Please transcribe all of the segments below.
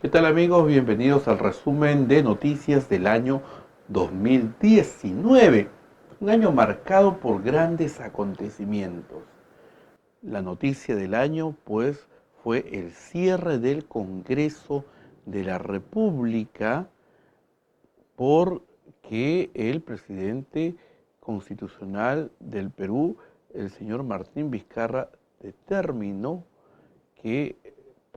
¿Qué tal amigos? Bienvenidos al resumen de noticias del año 2019, un año marcado por grandes acontecimientos. La noticia del año pues fue el cierre del Congreso de la República porque el presidente constitucional del Perú, el señor Martín Vizcarra, determinó que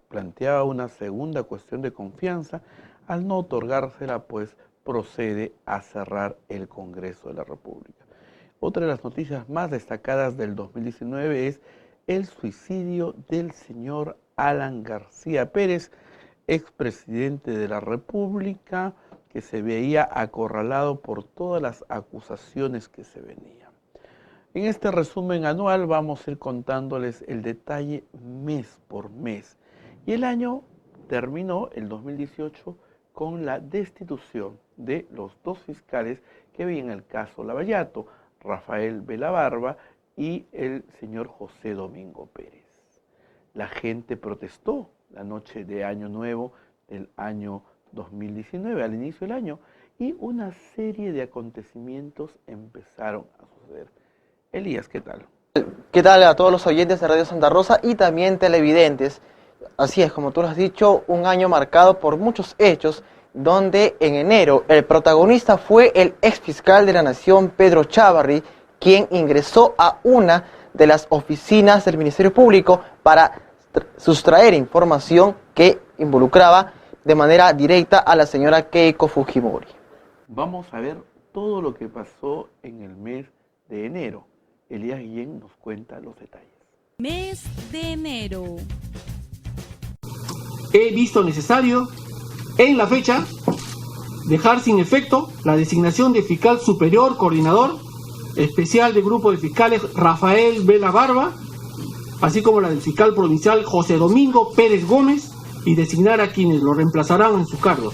planteaba una segunda cuestión de confianza. Al no otorgársela, pues procede a cerrar el Congreso de la República. Otra de las noticias más destacadas del 2019 es el suicidio del señor Alan García Pérez, expresidente de la República, que se veía acorralado por todas las acusaciones que se venían. En este resumen anual vamos a ir contándoles el detalle mes por mes. Y el año terminó, el 2018, con la destitución de los dos fiscales que veían el caso Lavallato, Rafael Velabarba y el señor José Domingo Pérez. La gente protestó la noche de Año Nuevo del año 2019, al inicio del año, y una serie de acontecimientos empezaron a suceder. Elías, ¿qué tal? ¿Qué tal a todos los oyentes de Radio Santa Rosa y también televidentes? Así es, como tú lo has dicho, un año marcado por muchos hechos, donde en enero el protagonista fue el exfiscal de la Nación, Pedro Chávarri, quien ingresó a una de las oficinas del Ministerio Público para sustraer información que involucraba de manera directa a la señora Keiko Fujimori. Vamos a ver todo lo que pasó en el mes de enero. Elías Guillén nos cuenta los detalles. Mes de enero. He visto necesario, en la fecha, dejar sin efecto la designación de fiscal superior coordinador especial del grupo de fiscales Rafael Velabarba, así como la del fiscal provincial José Domingo Pérez Gómez, y designar a quienes lo reemplazarán en sus cargos.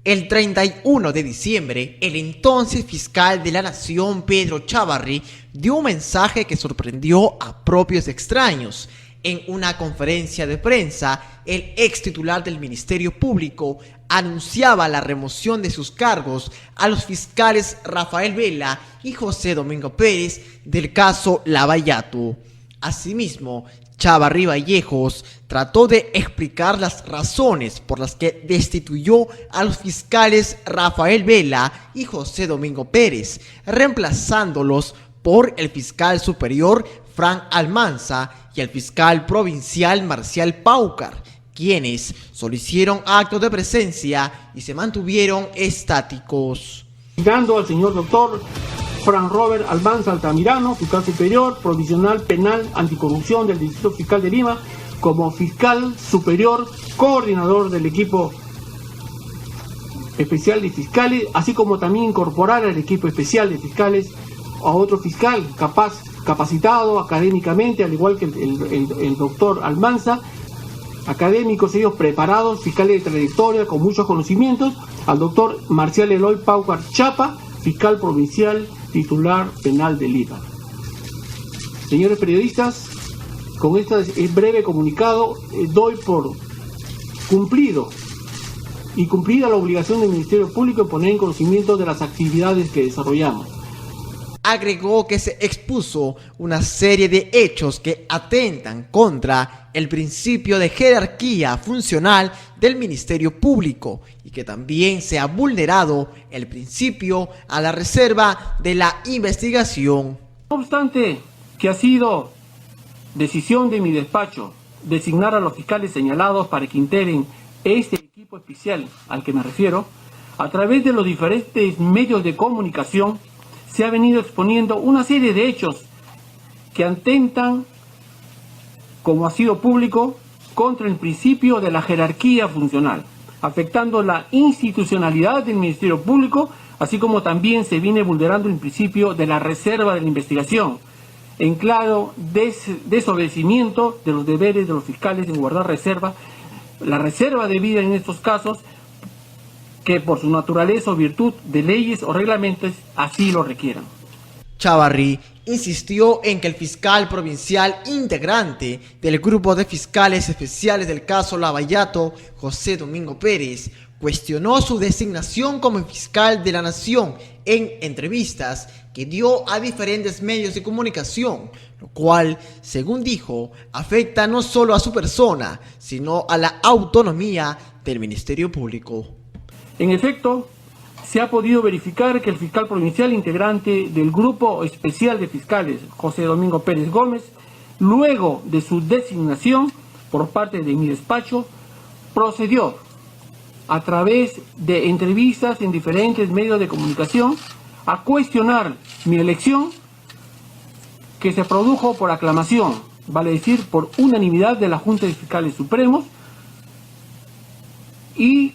El 31 de diciembre, el entonces fiscal de la Nación, Pedro Chávarri, dio un mensaje que sorprendió a propios extraños. En una conferencia de prensa, el ex titular del Ministerio Público anunciaba la remoción de sus cargos a los fiscales Rafael Vela y José Domingo Pérez del caso Lavallato. Asimismo, Chávarri Vallejos trató de explicar las razones por las que destituyó a los fiscales Rafael Vela y José Domingo Pérez, reemplazándolos por el fiscal superior Frank Almanza y el fiscal provincial Marcial Paucar, quienes solo hicieron actos de presencia y se mantuvieron estáticos. Dando al señor doctor Frank Robert Almanza Altamirano, fiscal superior provisional penal anticorrupción del Distrito Fiscal de Lima, como fiscal superior coordinador del equipo especial de fiscales, así como también incorporar al equipo especial de fiscales a otro fiscal capacitado académicamente, al igual que el doctor Almanza, académicos ellos preparados, fiscales de trayectoria con muchos conocimientos, al doctor Marcial Eloy Paucar Chapa, fiscal provincial titular penal de Lima. Señores periodistas, con este breve comunicado doy por cumplida la obligación del Ministerio Público en poner en conocimiento de las actividades que desarrollamos. Agregó que se expuso una serie de hechos que atentan contra el principio de jerarquía funcional del Ministerio Público y que también se ha vulnerado el principio a la reserva de la investigación. No obstante que ha sido decisión de mi despacho designar a los fiscales señalados para que integren este equipo especial al que me refiero, a través de los diferentes medios de comunicación se ha venido exponiendo una serie de hechos que atentan, como ha sido público, contra el principio de la jerarquía funcional, afectando la institucionalidad del Ministerio Público, así como también se viene vulnerando el principio de la reserva de la investigación, en claro desobedecimiento de los deberes de los fiscales en guardar reserva, la reserva debida en estos casos, que por su naturaleza o virtud de leyes o reglamentos así lo requieran. Chávarri insistió en que el fiscal provincial integrante del grupo de fiscales especiales del caso Lavallato, José Domingo Pérez, cuestionó su designación como fiscal de la Nación en entrevistas que dio a diferentes medios de comunicación, lo cual, según dijo, afecta no solo a su persona, sino a la autonomía del Ministerio Público. En efecto, se ha podido verificar que el fiscal provincial integrante del Grupo Especial de Fiscales, José Domingo Pérez Gómez, luego de su designación por parte de mi despacho, procedió a través de entrevistas en diferentes medios de comunicación a cuestionar mi elección, que se produjo por aclamación, vale decir, por unanimidad de la Junta de Fiscales Supremos, y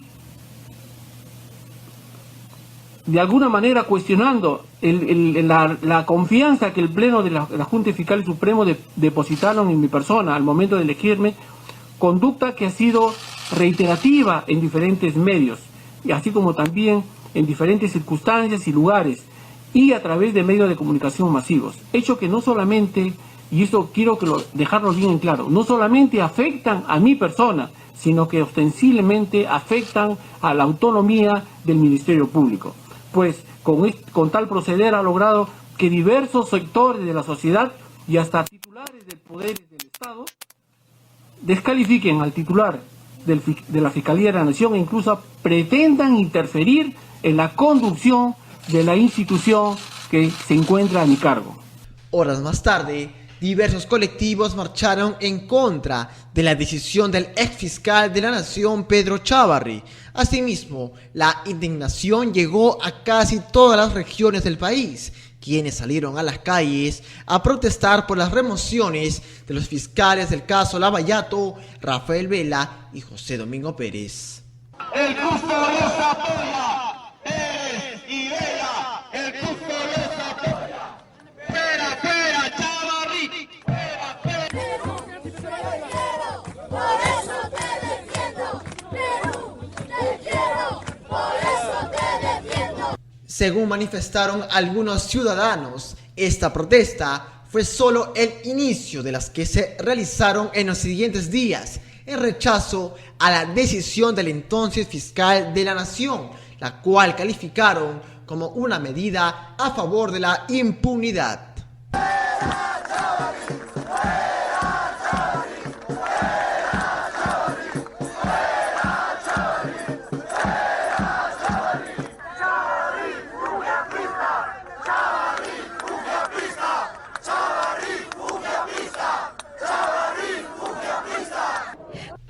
de alguna manera cuestionando la confianza que el Pleno de la Junta de Fiscales Supremos depositaron en mi persona al momento de elegirme, conducta que ha sido reiterativa en diferentes medios, y así como también en diferentes circunstancias y lugares, y a través de medios de comunicación masivos. Hecho que no solamente, y esto quiero dejarlo bien en claro, no solamente afectan a mi persona, sino que ostensiblemente afectan a la autonomía del Ministerio Público. Pues con tal proceder ha logrado que diversos sectores de la sociedad y hasta titulares del poder del Estado descalifiquen al titular de la Fiscalía de la Nación e incluso pretendan interferir en la conducción de la institución que se encuentra a mi cargo. Horas más tarde, diversos colectivos marcharon en contra de la decisión del exfiscal de la Nación, Pedro Chávarri. Asimismo, la indignación llegó a casi todas las regiones del país, quienes salieron a las calles a protestar por las remociones de los fiscales del caso Lavallato, Rafael Vela y José Domingo Pérez. El Cusco les apoya, Pérez y Vela, el Cusco les apoya. Fuera, fuera, Chávarri. Fuera, fuera. Perú, te quiero, por eso te defiendo. Perú, te quiero, por eso te defiendo. Según manifestaron algunos ciudadanos, esta protesta fue solo el inicio de las que se realizaron en los siguientes días, en rechazo a la decisión del entonces fiscal de la Nación, la cual calificaron como una medida a favor de la impunidad.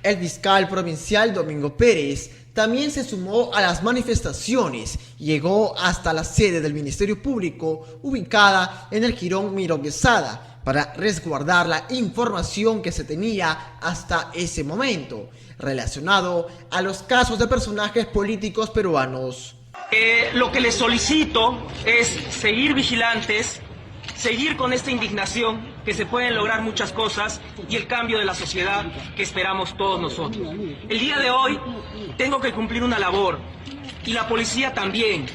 El fiscal provincial Domingo Pérez también se sumó a las manifestaciones y llegó hasta la sede del Ministerio Público ubicada en el Jirón Miró Quesada para resguardar la información que se tenía hasta ese momento relacionado a los casos de personajes políticos peruanos. Lo que les solicito es seguir vigilantes, seguir con esta indignación, que se pueden lograr muchas cosas y el cambio de la sociedad que esperamos todos nosotros. El día de hoy tengo que cumplir una labor y la policía también.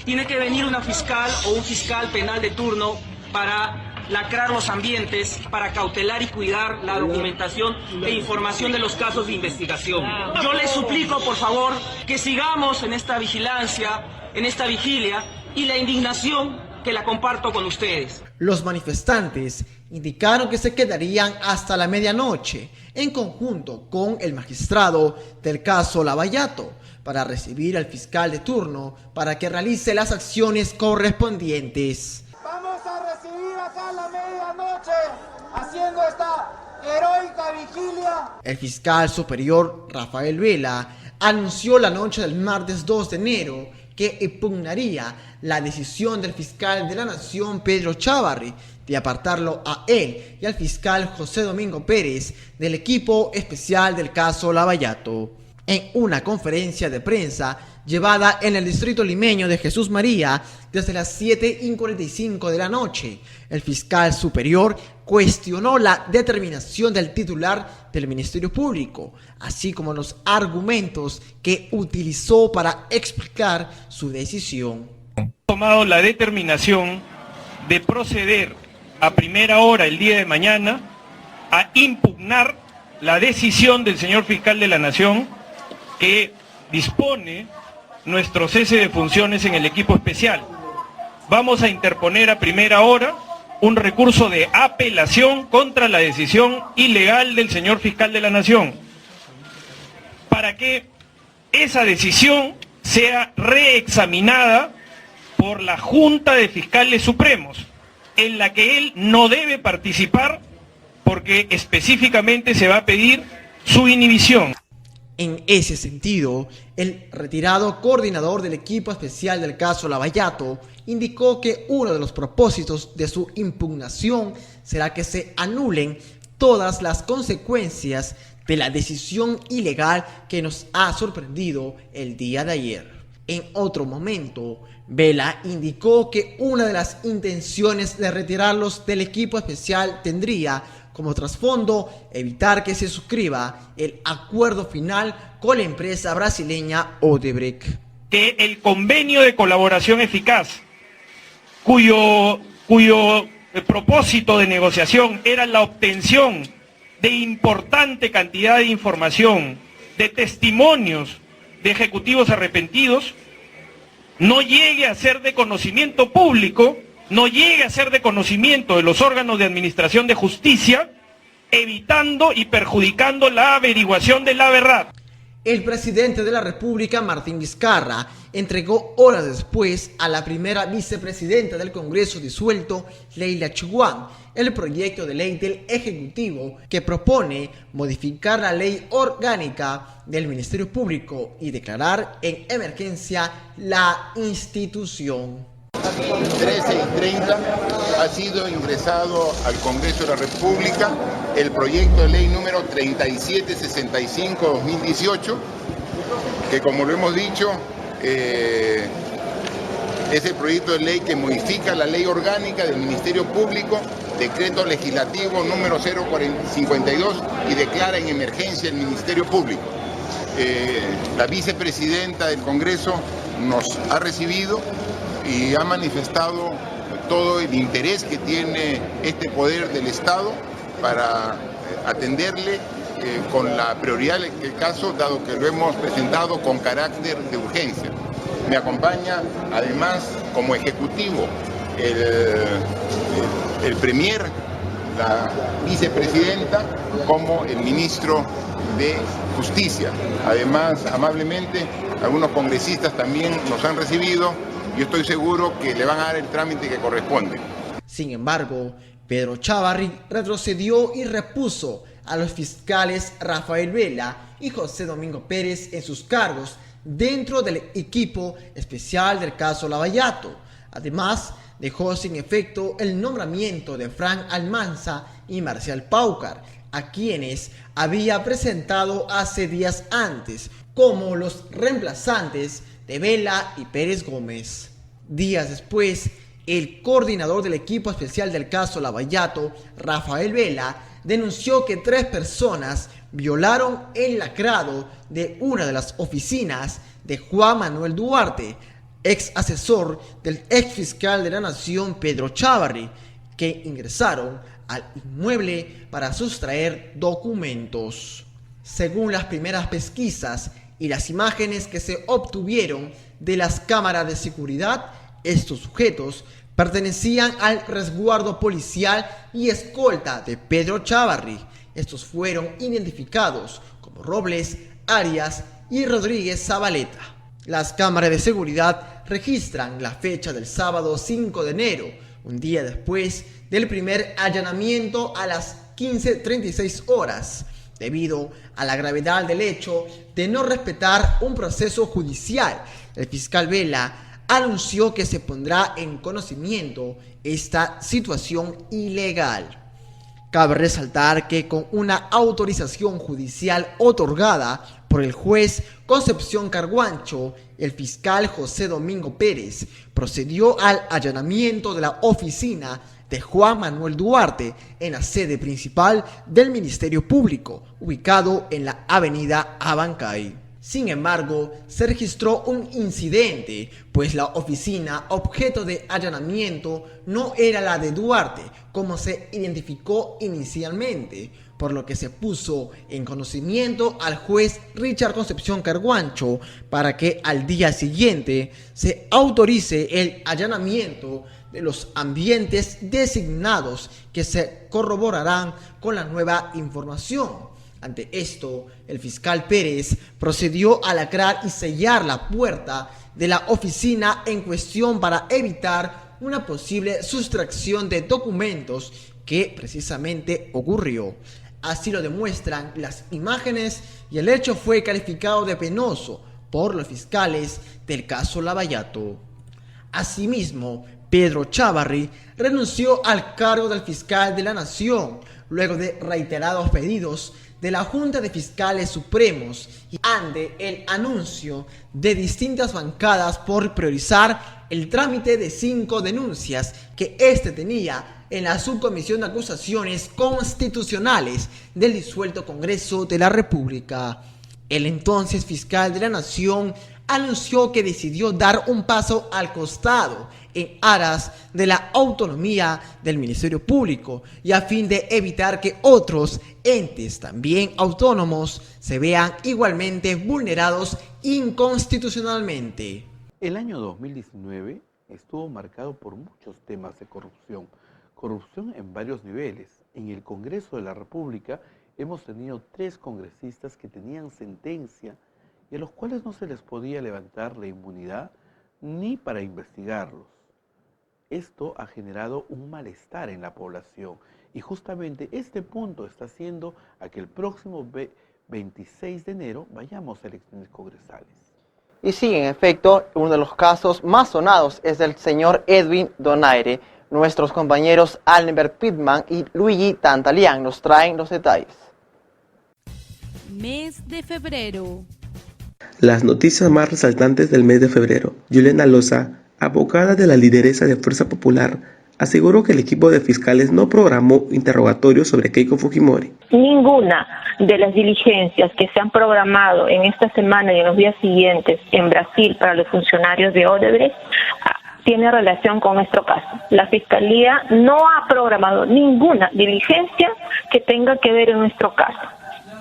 Tiene que venir una fiscal o un fiscal penal de turno para lacrar los ambientes, para cautelar y cuidar la documentación e información de los casos de investigación. Yo les suplico, por favor, que sigamos en esta vigilancia, en esta vigilia, y la indignación que la comparto con ustedes. Los manifestantes indicaron que se quedarían hasta la medianoche en conjunto con el magistrado del caso Lavallato para recibir al fiscal de turno para que realice las acciones correspondientes. Vamos a recibir acá a la medianoche haciendo esta heroica vigilia. El fiscal superior Rafael Vela anunció la noche del martes 2 de enero que impugnaría la decisión del fiscal de la Nación, Pedro Chávarri, de apartarlo a él y al fiscal José Domingo Pérez del equipo especial del caso Lavallato. En una conferencia de prensa llevada en el distrito limeño de Jesús María desde las 7:45 de la noche, el fiscal superior cuestionó la determinación del titular del Ministerio Público, así como los argumentos que utilizó para explicar su decisión. Tomado la determinación de proceder a primera hora el día de mañana a impugnar la decisión del señor fiscal de la Nación que dispone nuestro cese de funciones en el equipo especial. Vamos a interponer a primera hora un recurso de apelación contra la decisión ilegal del señor fiscal de la Nación, para que esa decisión sea reexaminada por la Junta de Fiscales Supremos, en la que él no debe participar porque específicamente se va a pedir su inhibición. En ese sentido, el retirado coordinador del equipo especial del caso Lavallato indicó que uno de los propósitos de su impugnación será que se anulen todas las consecuencias de la decisión ilegal que nos ha sorprendido el día de ayer. En otro momento, Vela indicó que una de las intenciones de retirarlos del equipo especial tendría como trasfondo evitar que se suscriba el acuerdo final con la empresa brasileña Odebrecht. Que el convenio de colaboración eficaz, cuyo propósito de negociación era la obtención de importante cantidad de información, de testimonios de ejecutivos arrepentidos, no llegue a ser de conocimiento público, no llegue a ser de conocimiento de los órganos de administración de justicia, evitando y perjudicando la averiguación de la verdad. El presidente de la República, Martín Vizcarra, entregó horas después a la primera vicepresidenta del Congreso disuelto, Leila Chihuán, el proyecto de ley del Ejecutivo que propone modificar la ley orgánica del Ministerio Público y declarar en emergencia la institución. 13:30 ha sido ingresado al Congreso de la República el proyecto de ley número 3765-2018, que como lo hemos dicho, es el proyecto de ley que modifica la ley orgánica del Ministerio Público, decreto legislativo número 052, y declara en emergencia el Ministerio Público. La vicepresidenta del Congreso nos ha recibido y ha manifestado todo el interés que tiene este poder del Estado para atenderle con la prioridad del caso, dado que lo hemos presentado con carácter de urgencia. Me acompaña además como ejecutivo el premier, la vicepresidenta, como el ministro de Justicia. Además, amablemente, algunos congresistas también nos han recibido. Yo estoy seguro que le van a dar el trámite que corresponde. Sin embargo, Pedro Chávarri retrocedió y repuso a los fiscales Rafael Vela y José Domingo Pérez en sus cargos dentro del equipo especial del caso Lavallato. Además, dejó sin efecto el nombramiento de Frank Almanza y Marcial Paucar, a quienes había presentado hace días antes como los reemplazantes de Vela y Pérez Gómez. Días después, el coordinador del equipo especial del caso Lavallato, Rafael Vela, denunció que 3 personas violaron el lacrado de una de las oficinas de Juan Manuel Duarte, ex asesor del ex fiscal de la Nación Pedro Chávarri, que ingresaron al inmueble para sustraer documentos. Según las primeras pesquisas y las imágenes que se obtuvieron de las cámaras de seguridad, estos sujetos pertenecían al resguardo policial y escolta de Pedro Chávarri. Estos fueron identificados como Robles, Arias y Rodríguez Zabaleta. Las cámaras de seguridad registran la fecha del sábado 5 de enero, un día después del primer allanamiento a las 15:36 horas, debido a la gravedad del hecho de no respetar un proceso judicial. El fiscal Vela anunció que se pondrá en conocimiento esta situación ilegal. Cabe resaltar que con una autorización judicial otorgada por el juez Concepción Carguancho, el fiscal José Domingo Pérez procedió al allanamiento de la oficina de Juan Manuel Duarte en la sede principal del Ministerio Público, ubicado en la avenida Abancay. Sin embargo, se registró un incidente, pues la oficina objeto de allanamiento no era la de Duarte, como se identificó inicialmente, por lo que se puso en conocimiento al juez Richard Concepción Carguancho para que al día siguiente se autorice el allanamiento de los ambientes designados, que se corroborarán con la nueva información. Ante esto, el fiscal Pérez procedió a lacrar y sellar la puerta de la oficina en cuestión para evitar una posible sustracción de documentos que precisamente ocurrió. Así lo demuestran las imágenes y el hecho fue calificado de penoso por los fiscales del caso Lavallato. Asimismo, Pedro Chávarri renunció al cargo del fiscal de la Nación luego de reiterados pedidos de la Junta de Fiscales Supremos y ante el anuncio de distintas bancadas por priorizar el trámite de 5 denuncias que éste tenía en la Subcomisión de Acusaciones Constitucionales del disuelto Congreso de la República. El entonces fiscal de la Nación anunció que decidió dar un paso al costado en aras de la autonomía del Ministerio Público y a fin de evitar que otros entes también autónomos se vean igualmente vulnerados inconstitucionalmente. El año 2019 estuvo marcado por muchos temas de corrupción. Corrupción en varios niveles. En el Congreso de la República hemos tenido 3 congresistas que tenían sentencia y a los cuales no se les podía levantar la inmunidad ni para investigarlos. Esto ha generado un malestar en la población y justamente este punto está haciendo a que el próximo 26 de enero vayamos a elecciones congresales. Y sí, en efecto, uno de los casos más sonados es del señor Edwin Donaire. Nuestros compañeros Allenberg Pittman y Luigi Tantalian nos traen los detalles. Mes de febrero. Las noticias más resaltantes del mes de febrero. Juliana Loza, abogada de la lideresa de Fuerza Popular, aseguró que el equipo de fiscales no programó interrogatorios sobre Keiko Fujimori. Ninguna de las diligencias que se han programado en esta semana y en los días siguientes en Brasil para los funcionarios de Odebrecht tiene relación con nuestro caso. La Fiscalía no ha programado ninguna diligencia que tenga que ver en nuestro caso.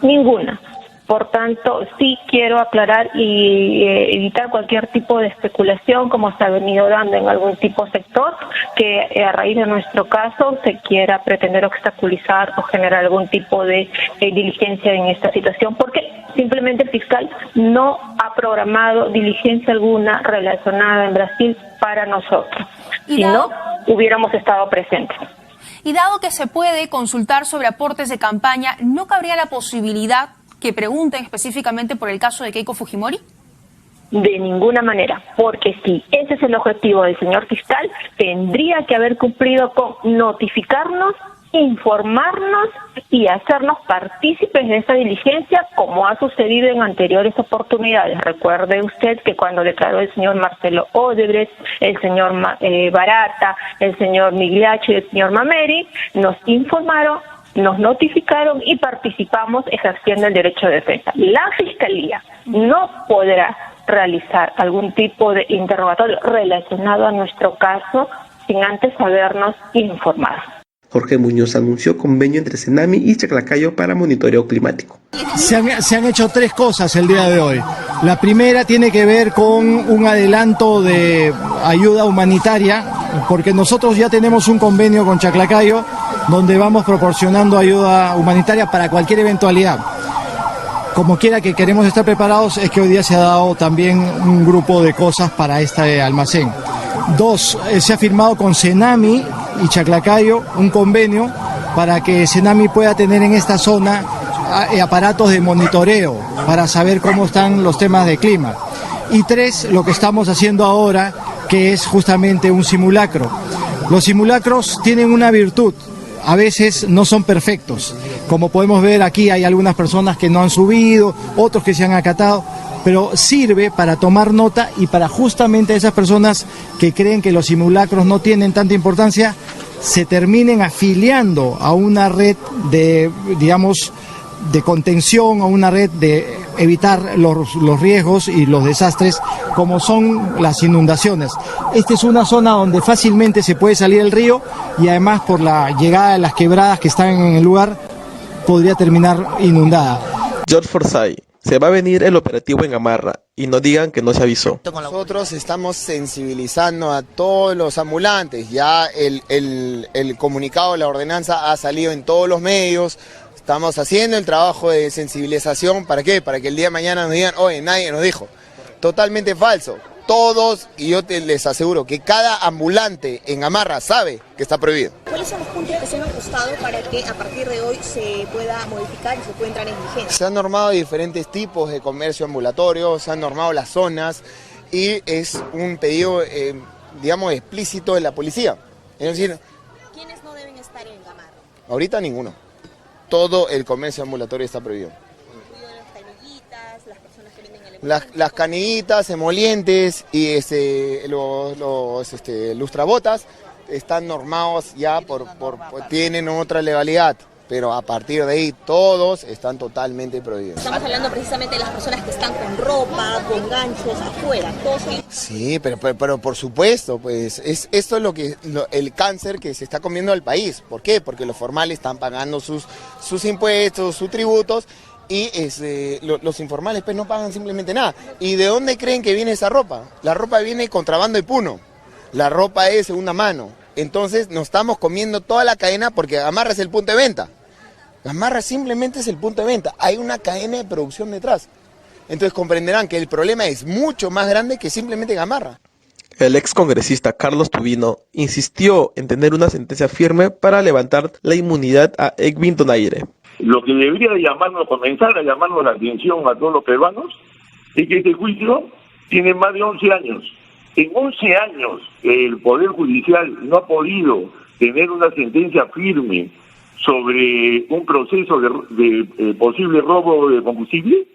Ninguna. Por tanto, sí quiero aclarar y evitar cualquier tipo de especulación como se ha venido dando en algún tipo de sector, que a raíz de nuestro caso se quiera pretender obstaculizar o generar algún tipo de diligencia en esta situación, porque simplemente el fiscal no ha programado diligencia alguna relacionada en Brasil para nosotros. Si no, hubiéramos estado presentes. Y dado que se puede consultar sobre aportes de campaña, ¿no cabría la posibilidad que pregunten específicamente por el caso de Keiko Fujimori? De ninguna manera, porque si ese es el objetivo del señor fiscal, tendría que haber cumplido con notificarnos, informarnos y hacernos partícipes de esa diligencia, como ha sucedido en anteriores oportunidades. Recuerde usted que cuando declaró el señor Marcelo Odebrecht, el señor Barata, el señor Migliaccio y el señor Mameri, nos informaron, nos notificaron y participamos ejerciendo el derecho de defensa. La Fiscalía no podrá realizar algún tipo de interrogatorio relacionado a nuestro caso sin antes habernos informado. Jorge Muñoz anunció convenio entre Senami y Chaclacayo para monitoreo climático. Se han hecho 3 cosas el día de hoy. La primera tiene que ver con un adelanto de ayuda humanitaria, porque nosotros ya tenemos un convenio con Chaclacayo donde vamos proporcionando ayuda humanitaria para cualquier eventualidad. Como quiera que queremos estar preparados, es que hoy día se ha dado también un grupo de cosas para este almacén. 2, se ha firmado con Senami y Chaclacayo un convenio para que Senami pueda tener en esta zona aparatos de monitoreo para saber cómo están los temas de clima. Y 3, lo que estamos haciendo ahora, que es justamente un simulacro. Los simulacros tienen una virtud. A veces no son perfectos. Como podemos ver aquí, hay algunas personas que no han subido, otros que se han acatado, pero sirve para tomar nota y para justamente esas personas que creen que los simulacros no tienen tanta importancia, se terminen afiliando a una red de, digamos, de contención, a una red de evitar los riesgos y los desastres como son las inundaciones. Esta es una zona donde fácilmente se puede salir el río y además por la llegada de las quebradas que están en el lugar podría terminar inundada. George Forsyth, se va a venir el operativo en Gamarra y no digan que no se avisó. Nosotros estamos sensibilizando a todos los ambulantes, ya el comunicado, la ordenanza ha salido en todos los medios, estamos haciendo el trabajo de sensibilización, ¿para qué? Para que el día de mañana nos digan, oye, nadie nos dijo. Totalmente falso. Todos, y yo les aseguro que cada ambulante en Gamarra sabe que está prohibido. ¿Cuáles son los puntos que se han ajustado para que a partir de hoy se pueda modificar y se pueda entrar en vigencia? Se han normado diferentes tipos de comercio ambulatorio, se han normado las zonas y es un pedido, digamos, explícito de la policía. Es decir, ¿quiénes no deben estar en Gamarra? ahorita ninguno. Todo el comercio ambulatorio está prohibido. Las canillitas, emolientes y los lustrabotas están normados ya tienen otra legalidad, pero a partir de ahí todos están totalmente prohibidos. Estamos hablando precisamente de las personas que están con ropa, con ganchos afuera, todos ellos. Sí, pero por supuesto, pues esto es el cáncer que se está comiendo al país. ¿Por qué? Porque los formales están pagando sus impuestos, sus tributos. Y los informales pues no pagan simplemente nada. ¿Y de dónde creen que viene esa ropa? La ropa viene contrabando de Puno. La ropa es segunda mano. Entonces nos estamos comiendo toda la cadena porque Gamarra es el punto de venta. Gamarra simplemente es el punto de venta. Hay una cadena de producción detrás. Entonces comprenderán que el problema es mucho más grande que simplemente Gamarra. El ex congresista Carlos Tubino insistió en tener una sentencia firme para levantar la inmunidad a Egvin Donaire. Lo que debería comenzar a llamarnos la atención a todos los peruanos es que este juicio tiene más de 11 años. En 11 años el Poder Judicial no ha podido tener una sentencia firme sobre un proceso de posible robo de combustible.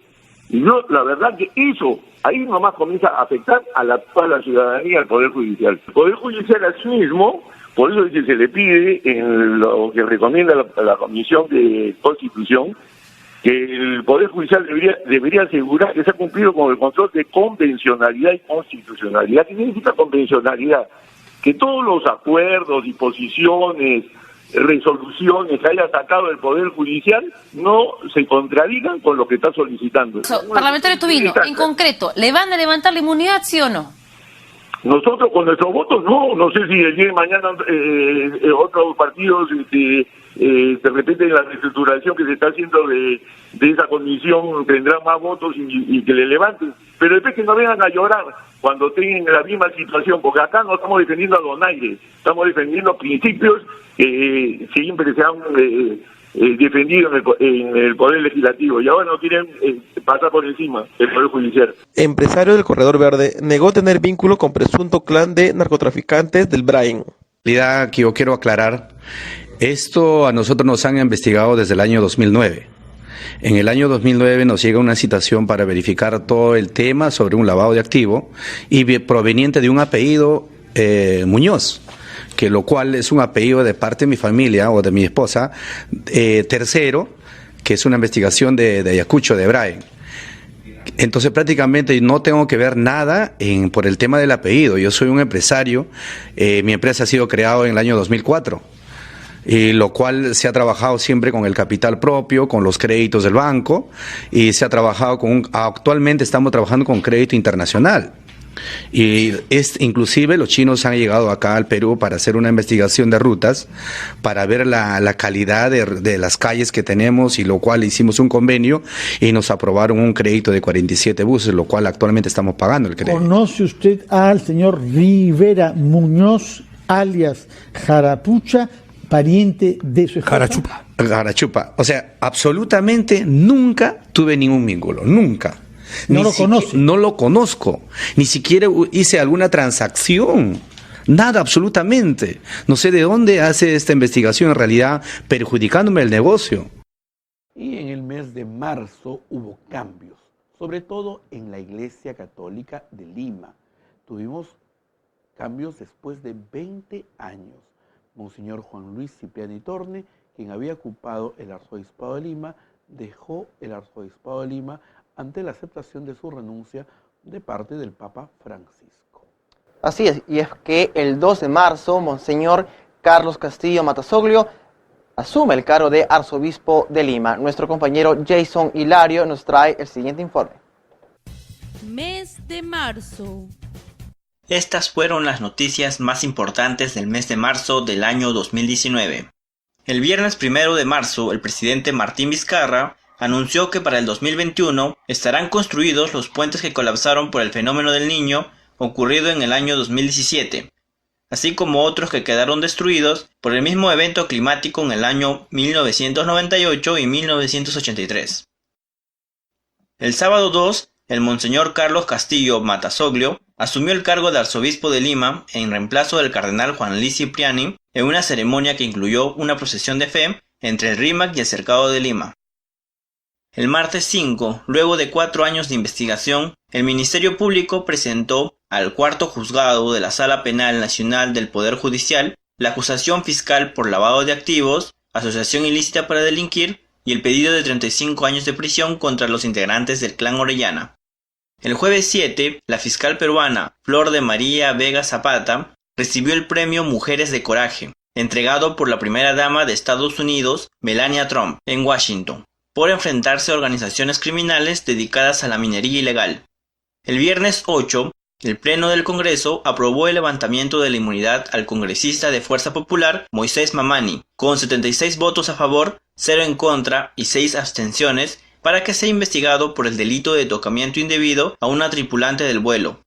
Y yo, la verdad que eso, ahí nomás comienza a afectar a toda la ciudadanía, al Poder Judicial. El Poder Judicial a sí mismo, por eso es que se le pide, en lo que recomienda la Comisión de Constitución, que el Poder Judicial debería asegurar que se ha cumplido con el control de convencionalidad y constitucionalidad. ¿Qué significa convencionalidad? Que todos los acuerdos, disposiciones, resoluciones que haya sacado el Poder Judicial no se contradigan con lo que está solicitando. Parlamentario Tubino, en concreto, ¿le van a levantar la inmunidad, sí o no? Nosotros con nuestros votos no sé si el día de mañana otros partidos de repente la reestructuración que se está haciendo de esa comisión tendrá más votos y que le levanten, pero después que no vengan a llorar cuando tengan la misma situación, porque acá no estamos defendiendo a Donaire, estamos defendiendo principios que siempre se han defendido en el Poder Legislativo y ahora no quieren pasar por encima del Poder Judicial. Empresario del Corredor Verde negó tener vínculo con presunto clan de narcotraficantes del Brain. Que yo quiero aclarar, esto a nosotros nos han investigado desde el año 2009. En el año 2009 nos llega una citación para verificar todo el tema sobre un lavado de activo y proveniente de un apellido Muñoz, que lo cual es un apellido de parte de mi familia o de mi esposa, tercero, que es una investigación de Ayacucho, de Brain. Entonces prácticamente no tengo que ver nada por el tema del apellido. Yo soy un empresario, mi empresa ha sido creada en el año 2004. Y lo cual se ha trabajado siempre con el capital propio, con los créditos del banco, y se ha trabajado actualmente estamos trabajando con crédito internacional. Y inclusive los chinos han llegado acá al Perú para hacer una investigación de rutas, para ver la calidad de las calles que tenemos, y lo cual hicimos un convenio y nos aprobaron un crédito de 47 buses, lo cual actualmente estamos pagando el crédito. ¿Conoce usted al señor Rivera Muñoz, alias Jarapucha, pariente de su esposa? Jarachupa. O sea, absolutamente nunca tuve ningún vínculo, nunca. ¿No lo conoce? No lo conozco, ni siquiera hice alguna transacción, nada, absolutamente. No sé de dónde hace esta investigación, en realidad perjudicándome el negocio. Y en el mes de marzo hubo cambios, sobre todo en la Iglesia Católica de Lima. Tuvimos cambios después de 20 años. Monseñor Juan Luis Cipriani Torne, quien había ocupado el Arzobispado de Lima, dejó el Arzobispado de Lima ante la aceptación de su renuncia de parte del Papa Francisco. Así es, y es que el 2 de marzo, Monseñor Carlos Castillo Matasoglio asume el cargo de arzobispo de Lima. Nuestro compañero Jason Hilario nos trae el siguiente informe. Mes de marzo. Estas fueron las noticias más importantes del mes de marzo del año 2019. El viernes 1 de marzo, el presidente Martín Vizcarra anunció que para el 2021 estarán construidos los puentes que colapsaron por el fenómeno del Niño ocurrido en el año 2017, así como otros que quedaron destruidos por el mismo evento climático en el año 1998 y 1983. El sábado 2, el Monseñor Carlos Castillo Matasoglio asumió el cargo de arzobispo de Lima en reemplazo del cardenal Juan Luis Cipriani en una ceremonia que incluyó una procesión de fe entre el RIMAC y el Cercado de Lima. El martes 5, luego de 4 años de investigación, el Ministerio Público presentó al cuarto juzgado de la Sala Penal Nacional del Poder Judicial la acusación fiscal por lavado de activos, asociación ilícita para delinquir y el pedido de 35 años de prisión contra los integrantes del Clan Orellana. El jueves 7, la fiscal peruana Flor de María Vega Zapata recibió el premio Mujeres de Coraje, entregado por la primera dama de Estados Unidos, Melania Trump, en Washington, por enfrentarse a organizaciones criminales dedicadas a la minería ilegal. El viernes 8, el Pleno del Congreso aprobó el levantamiento de la inmunidad al congresista de Fuerza Popular Moisés Mamani, con 76 votos a favor, 0 en contra y 6 abstenciones, para que sea investigado por el delito de tocamiento indebido a una tripulante del vuelo.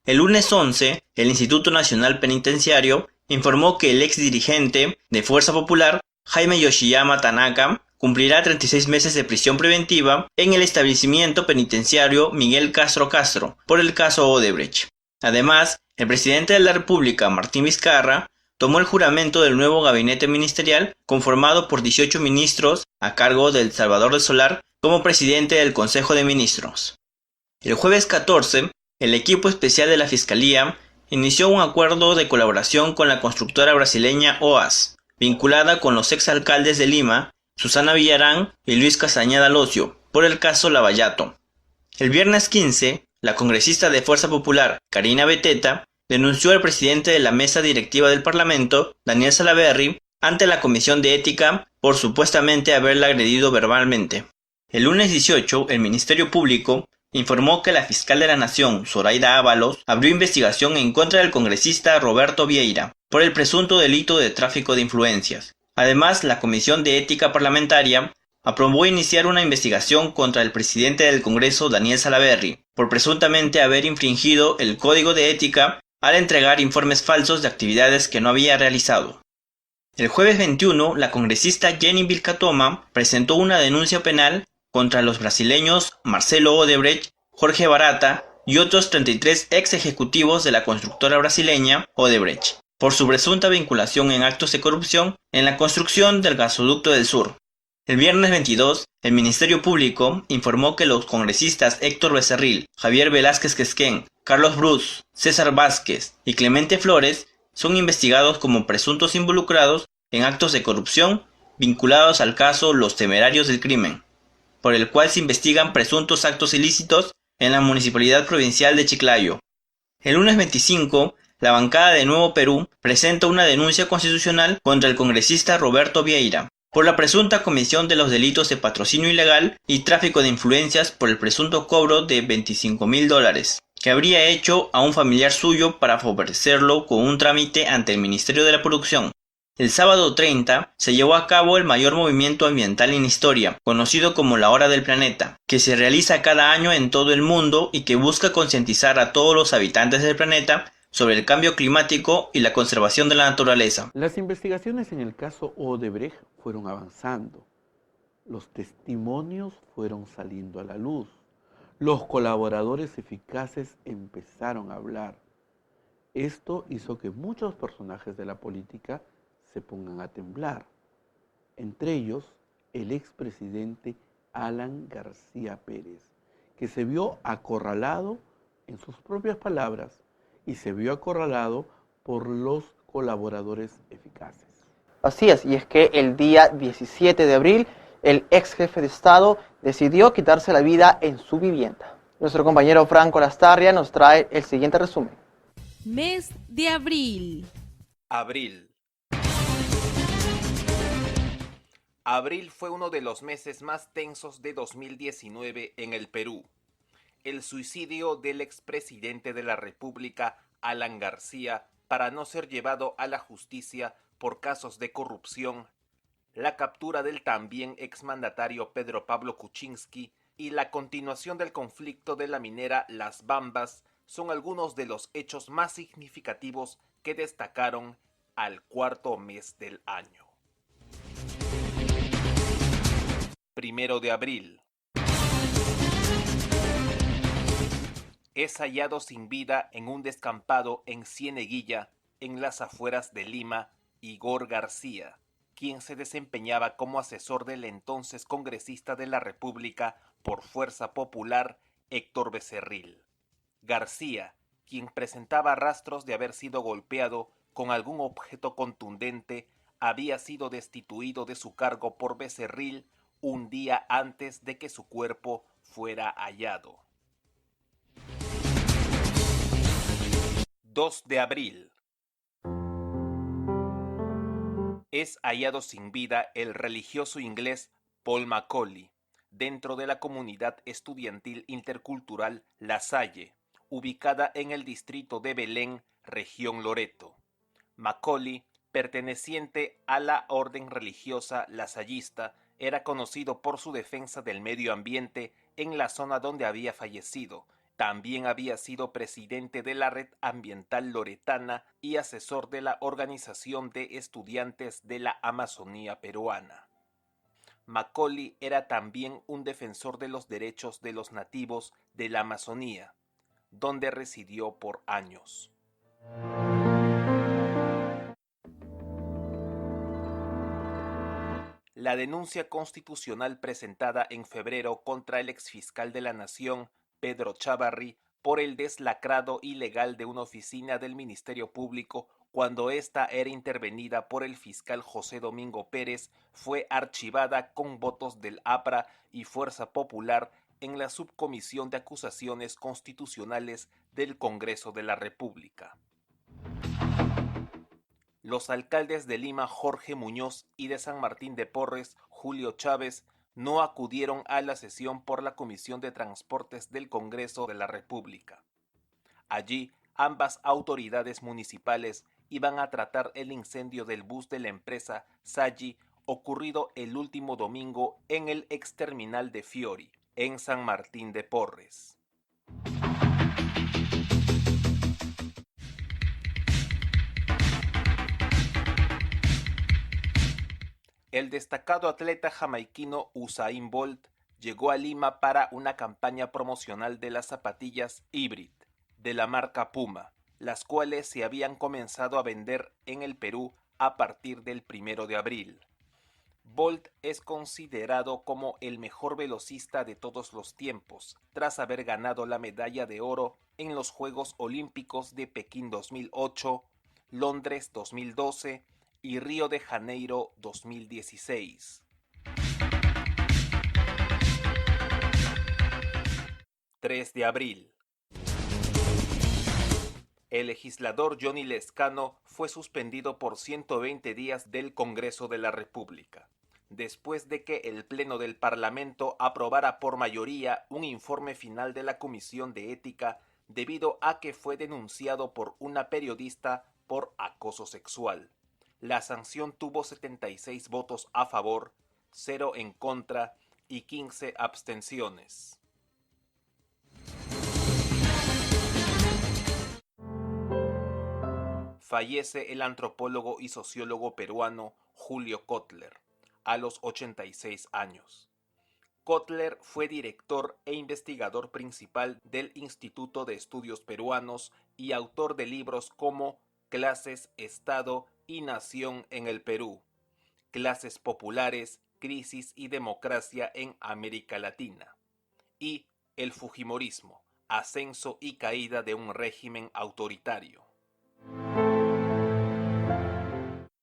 El lunes 11, el Instituto Nacional Penitenciario informó que el ex dirigente de Fuerza Popular, Jaime Yoshiyama Tanaka, cumplirá 36 meses de prisión preventiva en el establecimiento penitenciario Miguel Castro Castro por el caso Odebrecht. Además, el presidente de la República, Martín Vizcarra, tomó el juramento del nuevo gabinete ministerial conformado por 18 ministros a cargo de Salvador del Solar como presidente del Consejo de Ministros. El jueves 14, el equipo especial de la Fiscalía inició un acuerdo de colaboración con la constructora brasileña OAS, vinculada con los exalcaldes de Lima, Susana Villarán y Luis Castañeda Locio, por el caso Lavallato. El viernes 15, la congresista de Fuerza Popular, Karina Beteta, denunció al presidente de la mesa directiva del Parlamento, Daniel Salaverry, ante la Comisión de Ética por supuestamente haberla agredido verbalmente. El lunes 18, el Ministerio Público informó que la fiscal de la Nación, Zoraida Ábalos, abrió investigación en contra del congresista Roberto Vieira por el presunto delito de tráfico de influencias. Además, la Comisión de Ética Parlamentaria aprobó iniciar una investigación contra el presidente del Congreso, Daniel Salaverry, por presuntamente haber infringido el Código de Ética al entregar informes falsos de actividades que no había realizado. El jueves 21, la congresista Jenny Vilcatoma presentó una denuncia penal contra los brasileños Marcelo Odebrecht, Jorge Barata y otros 33 ex ejecutivos de la constructora brasileña Odebrecht, por su presunta vinculación en actos de corrupción en la construcción del gasoducto del sur. El viernes 22, el Ministerio Público informó que los congresistas Héctor Becerril, Javier Velázquez Quesquén, Carlos Bruz, César Vázquez y Clemente Flores son investigados como presuntos involucrados en actos de corrupción vinculados al caso Los Temerarios del Crimen, por el cual se investigan presuntos actos ilícitos en la Municipalidad Provincial de Chiclayo. El lunes 25, la bancada de Nuevo Perú presenta una denuncia constitucional contra el congresista Roberto Vieira por la presunta comisión de los delitos de patrocinio ilegal y tráfico de influencias por el presunto cobro de $25,000 que habría hecho a un familiar suyo para favorecerlo con un trámite ante el Ministerio de la Producción. El sábado 30 se llevó a cabo el mayor movimiento ambiental en historia, conocido como la Hora del Planeta, que se realiza cada año en todo el mundo y que busca concientizar a todos los habitantes del planeta sobre el cambio climático y la conservación de la naturaleza. Las investigaciones en el caso Odebrecht fueron avanzando. Los testimonios fueron saliendo a la luz. Los colaboradores eficaces empezaron a hablar. Esto hizo que muchos personajes de la política se pongan a temblar. Entre ellos, el expresidente Alan García Pérez, que se vio acorralado, en sus propias palabras, y se vio acorralado por los colaboradores eficaces. Así es, y es que el día 17 de abril el ex jefe de Estado decidió quitarse la vida en su vivienda. Nuestro compañero Franco Lastarria nos trae el siguiente resumen. Mes de abril. Abril. Abril fue uno de los meses más tensos de 2019 en el Perú. El suicidio del expresidente de la República, Alan García, para no ser llevado a la justicia por casos de corrupción, la captura del también exmandatario Pedro Pablo Kuczynski y la continuación del conflicto de la minera Las Bambas son algunos de los hechos más significativos que destacaron al cuarto mes del año. 1 de abril. Es hallado sin vida en un descampado en Cieneguilla, en las afueras de Lima, Igor García, quien se desempeñaba como asesor del entonces congresista de la República por Fuerza Popular, Héctor Becerril. García, quien presentaba rastros de haber sido golpeado con algún objeto contundente, había sido destituido de su cargo por Becerril un día antes de que su cuerpo fuera hallado. 2 de abril. Es hallado sin vida el religioso inglés Paul Macaulay dentro de la comunidad estudiantil intercultural La Salle, ubicada en el distrito de Belén, región Loreto. Macaulay, perteneciente a la orden religiosa lasallista, era conocido por su defensa del medio ambiente en la zona donde había fallecido. También había sido presidente de la Red Ambiental Loretana y asesor de la Organización de Estudiantes de la Amazonía Peruana. Macaulay era también un defensor de los derechos de los nativos de la Amazonía, donde residió por años. La denuncia constitucional presentada en febrero contra el exfiscal de la Nación, Pedro Chávarri, por el deslacrado ilegal de una oficina del Ministerio Público cuando ésta era intervenida por el fiscal José Domingo Pérez, fue archivada con votos del APRA y Fuerza Popular en la Subcomisión de Acusaciones Constitucionales del Congreso de la República. Los alcaldes de Lima, Jorge Muñoz, y de San Martín de Porres, Julio Chávez, no acudieron a la sesión por la Comisión de Transportes del Congreso de la República. Allí, ambas autoridades municipales iban a tratar el incendio del bus de la empresa Saggi, ocurrido el último domingo en el exterminal de Fiori, en San Martín de Porres. El destacado atleta jamaiquino Usain Bolt llegó a Lima para una campaña promocional de las zapatillas Hybrid de la marca Puma, las cuales se habían comenzado a vender en el Perú a partir del 1 de abril. Bolt es considerado como el mejor velocista de todos los tiempos, tras haber ganado la medalla de oro en los Juegos Olímpicos de Pekín 2008, Londres 2012 y Río de Janeiro 2016. 3 de abril. El legislador Johnny Lescano fue suspendido por 120 días del Congreso de la República, después de que el Pleno del Parlamento aprobara por mayoría un informe final de la Comisión de Ética debido a que fue denunciado por una periodista por acoso sexual. La sanción tuvo 76 votos a favor, 0 en contra y 15 abstenciones. Fallece el antropólogo y sociólogo peruano Julio Kotler, a los 86 años. Kotler fue director e investigador principal del Instituto de Estudios Peruanos y autor de libros como Clases, Estado y Nación en el Perú, Clases Populares, Crisis y Democracia en América Latina, y El Fujimorismo, Ascenso y Caída de un régimen autoritario.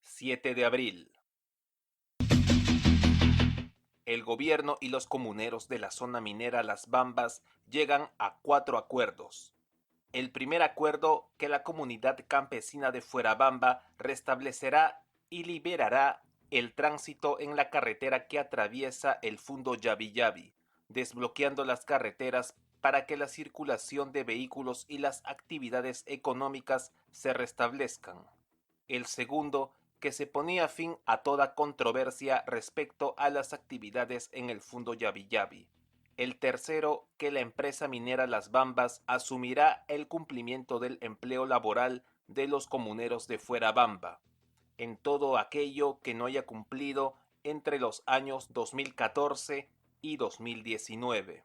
7 de abril. El gobierno y los comuneros de la zona minera Las Bambas llegan a 4 acuerdos. El primer acuerdo, que la comunidad campesina de Fuerabamba restablecerá y liberará el tránsito en la carretera que atraviesa el fundo Yabi-Yabi, desbloqueando las carreteras para que la circulación de vehículos y las actividades económicas se restablezcan. El segundo, que se ponía fin a toda controversia respecto a las actividades en el fundo Yabi-Yabi. El tercero, que la empresa minera Las Bambas asumirá el cumplimiento del empleo laboral de los comuneros de Fuerabamba, en todo aquello que no haya cumplido entre los años 2014 y 2019.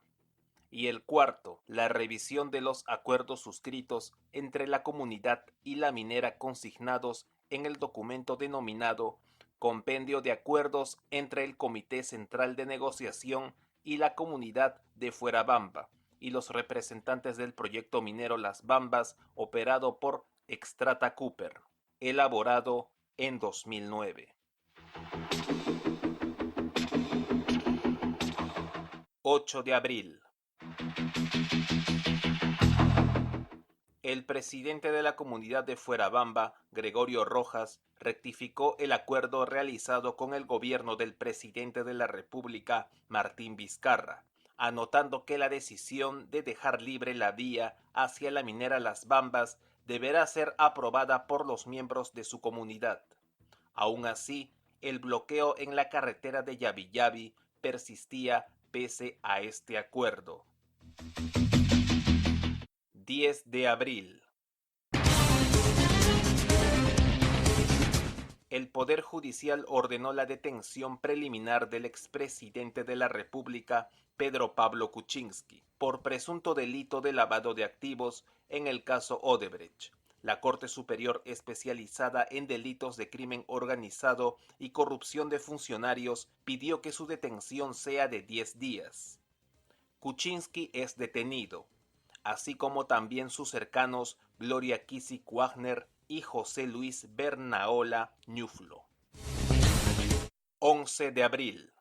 Y el cuarto, la revisión de los acuerdos suscritos entre la comunidad y la minera consignados en el documento denominado Compendio de Acuerdos entre el Comité Central de Negociación y la comunidad de Fuerabamba y los representantes del proyecto minero Las Bambas operado por Extrata Cooper, elaborado en 2009. 8 de abril. El presidente de la comunidad de Fuerabamba, Gregorio Rojas, rectificó el acuerdo realizado con el gobierno del presidente de la República, Martín Vizcarra, anotando que la decisión de dejar libre la vía hacia la minera Las Bambas deberá ser aprobada por los miembros de su comunidad. Aún así, el bloqueo en la carretera de Yabi-Yabi persistía pese a este acuerdo. 10 de abril. El Poder Judicial ordenó la detención preliminar del expresidente de la República, Pedro Pablo Kuczynski, por presunto delito de lavado de activos en el caso Odebrecht. La Corte Superior Especializada en Delitos de Crimen Organizado y Corrupción de Funcionarios pidió que su detención sea de 10 días. Kuczynski es detenido, así como también sus cercanos Gloria Kizik-Wagner y José Luis Bernaola Ñuflo. 11 de abril.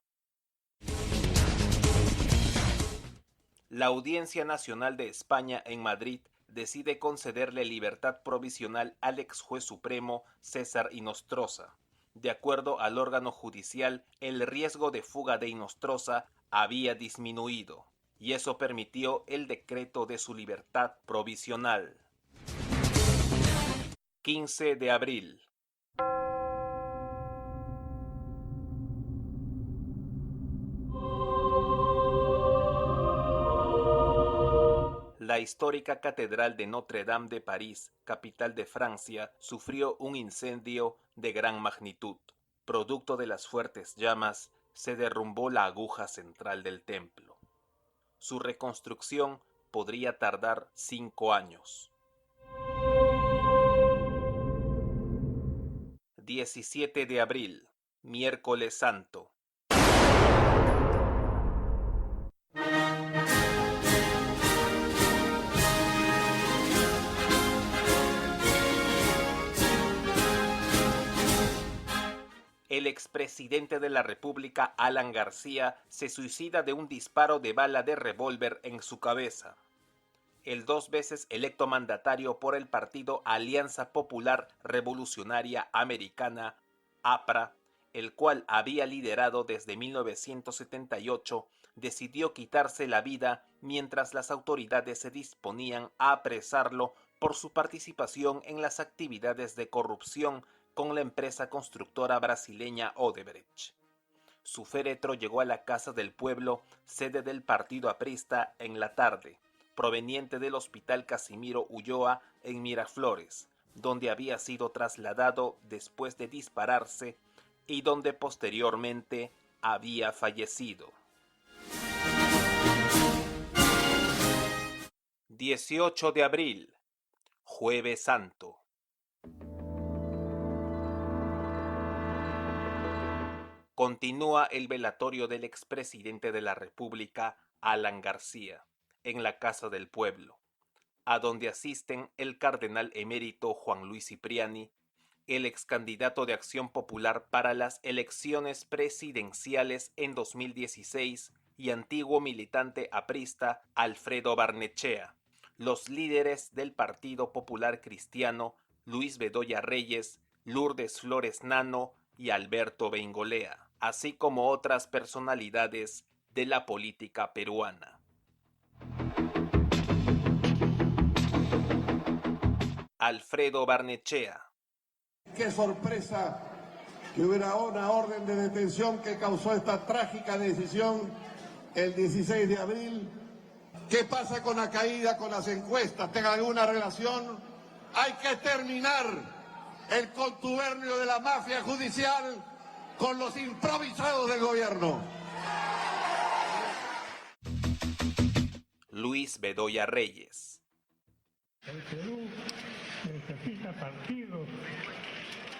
La Audiencia Nacional de España en Madrid decide concederle libertad provisional al ex juez supremo César Inostroza. De acuerdo al órgano judicial, el riesgo de fuga de Inostroza había disminuido, y eso permitió el decreto de su libertad provisional. 15 de abril. La histórica Catedral de Notre-Dame de París, capital de Francia, sufrió un incendio de gran magnitud. Producto de las fuertes llamas, se derrumbó la aguja central del templo. Su reconstrucción podría tardar 5 años. 17 de abril, miércoles santo. El expresidente de la República, Alan García, se suicida de un disparo de bala de revólver en su cabeza. El 2 veces electo mandatario por el partido Alianza Popular Revolucionaria Americana, APRA, el cual había liderado desde 1978, decidió quitarse la vida mientras las autoridades se disponían a apresarlo por su participación en las actividades de corrupción con la empresa constructora brasileña Odebrecht. Su féretro llegó a la Casa del Pueblo, sede del partido aprista, en la tarde, proveniente del Hospital Casimiro Ulloa en Miraflores, donde había sido trasladado después de dispararse y donde posteriormente había fallecido. 18 de abril, Jueves Santo. Continúa el velatorio del expresidente de la República, Alan García, en la Casa del Pueblo, a donde asisten el cardenal emérito Juan Luis Cipriani, el ex candidato de Acción Popular para las elecciones presidenciales en 2016 y antiguo militante aprista Alfredo Barnechea, los líderes del Partido Popular Cristiano Luis Bedoya Reyes, Lourdes Flores Nano y Alberto Beingolea, así como otras personalidades de la política peruana. Alfredo Barnechea. Qué sorpresa que hubiera una orden de detención que causó esta trágica decisión el 16 de abril. ¿Qué pasa con la caída, con las encuestas? ¿Tenga alguna relación? Hay que terminar el contubernio de la mafia judicial con los improvisados del gobierno. Luis Bedoya Reyes. El Perú necesita partidos,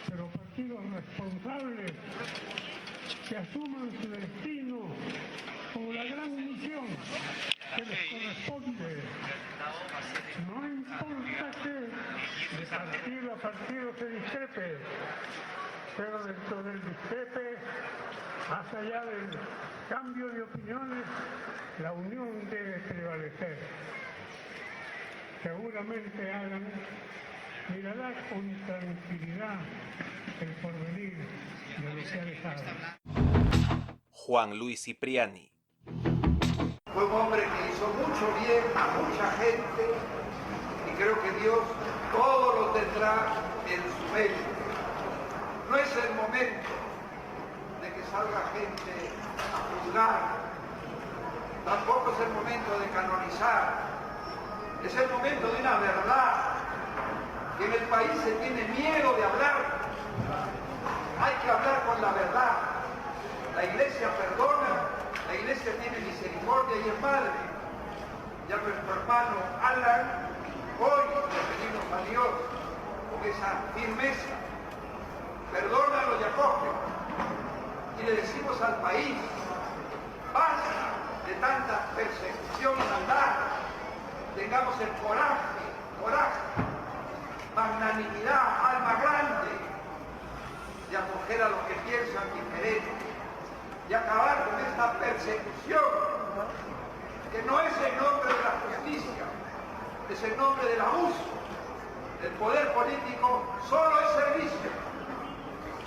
pero partidos responsables que asuman su destino como la gran misión que les corresponde. No importa que de partido a partido se discrepe, pero dentro del discrepe, más allá del cambio de opiniones, la unión debe prevalecer. Seguramente Alan mirará con tranquilidad el porvenir de lo que ha dejado. Juan Luis Cipriani. Fue un hombre que hizo mucho bien a mucha gente y creo que Dios todo lo tendrá en su mérito. No es el momento de que salga gente a juzgar, tampoco es el momento de canonizar. Es el momento de una verdad, que en el país se tiene miedo de hablar. Hay que hablar con la verdad. La Iglesia perdona, la Iglesia tiene misericordia y es madre. Ya nuestro hermano Alan, hoy le pedimos a Dios con esa firmeza, perdónalo y acógelo. Y le decimos al país, basta de tanta persecución y maldad. Tengamos el coraje, magnanimidad, alma grande, de acoger a los que piensan diferente, y acabar con esta persecución, que no es en nombre de la justicia, es en nombre del abuso. El poder político solo es servicio.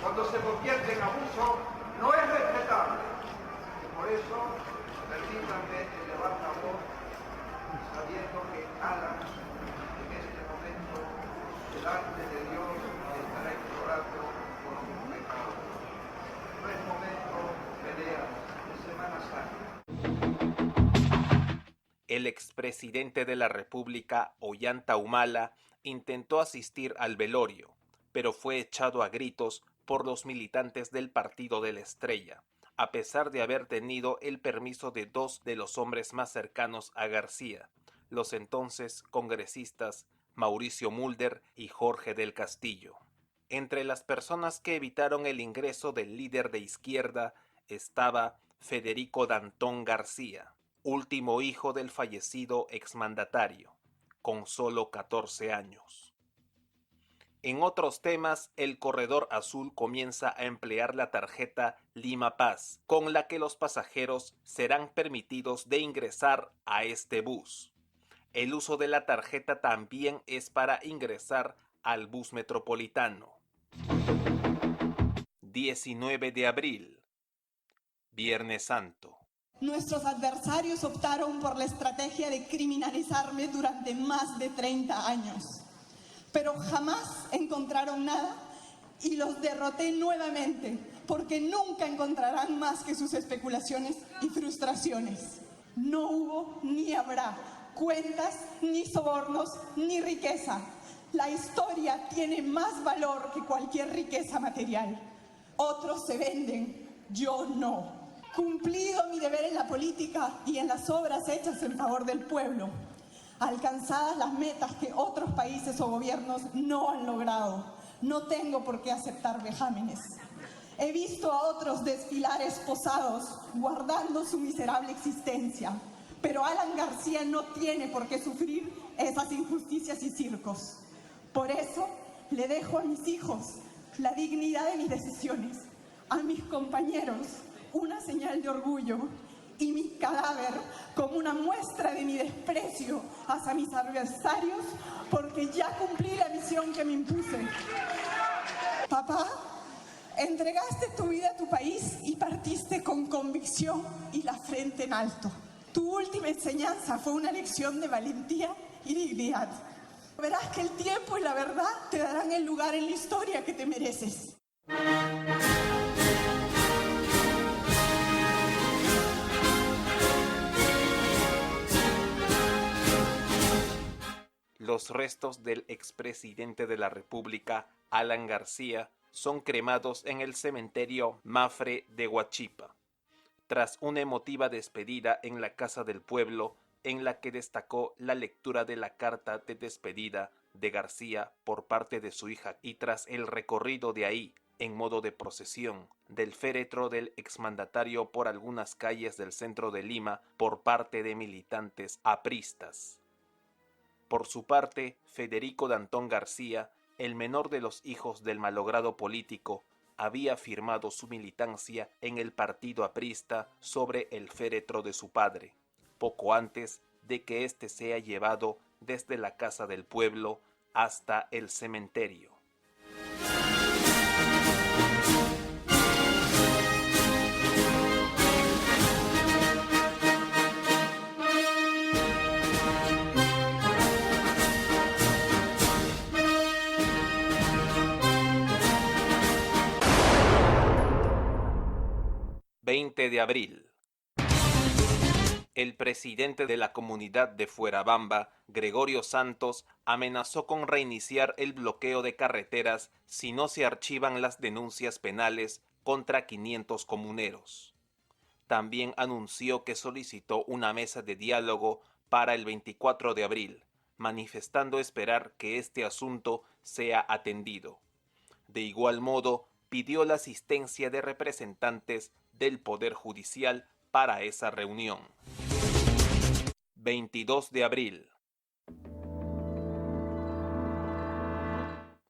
Cuando se convierte en abuso, no es respetable. Por eso, permítanme elevar la voz, sabiendo que Alan en este momento delante de Dios estará implorando por sus pecados. No es momento de peleas, de Semana Santa. El expresidente de la República, Ollanta Humala, intentó asistir al velorio, pero fue echado a gritos por los militantes del Partido de la Estrella, a pesar de haber tenido el permiso de dos de los hombres más cercanos a García, los entonces congresistas Mauricio Mulder y Jorge del Castillo. Entre las personas que evitaron el ingreso del líder de izquierda estaba Federico Dantón García, último hijo del fallecido exmandatario, con solo 14 años. En otros temas, el Corredor Azul comienza a emplear la tarjeta Lima Paz, con la que los pasajeros serán permitidos de ingresar a este bus. El uso de la tarjeta también es para ingresar al bus metropolitano. 19 de abril, Viernes Santo. Nuestros adversarios optaron por la estrategia de criminalizarme durante más de 30 años, pero jamás encontraron nada y los derroté nuevamente, porque nunca encontrarán más que sus especulaciones y frustraciones. No hubo ni habrá cuentas, ni sobornos, ni riqueza. La historia tiene más valor que cualquier riqueza material. Otros se venden, yo no. Cumplido mi deber en la política y en las obras hechas en favor del pueblo, alcanzadas las metas que otros países o gobiernos no han logrado, no tengo por qué aceptar vejámenes. He visto a otros desfilar esposados, guardando su miserable existencia, pero Alan García no tiene por qué sufrir esas injusticias y circos. Por eso, le dejo a mis hijos la dignidad de mis decisiones, a mis compañeros una señal de orgullo y mi cadáver como una muestra de mi desprecio hacia mis adversarios, porque ya cumplí la misión que me impuse. Papá, entregaste tu vida a tu país y partiste con convicción y la frente en alto. Tu última enseñanza fue una lección de valentía y dignidad. Verás que el tiempo y la verdad te darán el lugar en la historia que te mereces. Los restos del expresidente de la República, Alan García, son cremados en el cementerio Mafre de Huachipa, tras una emotiva despedida en la Casa del Pueblo, en la que destacó la lectura de la carta de despedida de García por parte de su hija y tras el recorrido de ahí, en modo de procesión, del féretro del exmandatario por algunas calles del centro de Lima por parte de militantes apristas. Por su parte, Federico Dantón García, el menor de los hijos del malogrado político, había firmado su militancia en el partido aprista sobre el féretro de su padre, poco antes de que éste sea llevado desde la Casa del Pueblo hasta el cementerio. De abril. El presidente de la comunidad de Fuerabamba, Gregorio Santos, amenazó con reiniciar el bloqueo de carreteras si no se archivan las denuncias penales contra 500 comuneros. También anunció que solicitó una mesa de diálogo para el 24 de abril, manifestando esperar que este asunto sea atendido. De igual modo, pidió la asistencia de representantes del Poder Judicial para esa reunión. 22 de abril.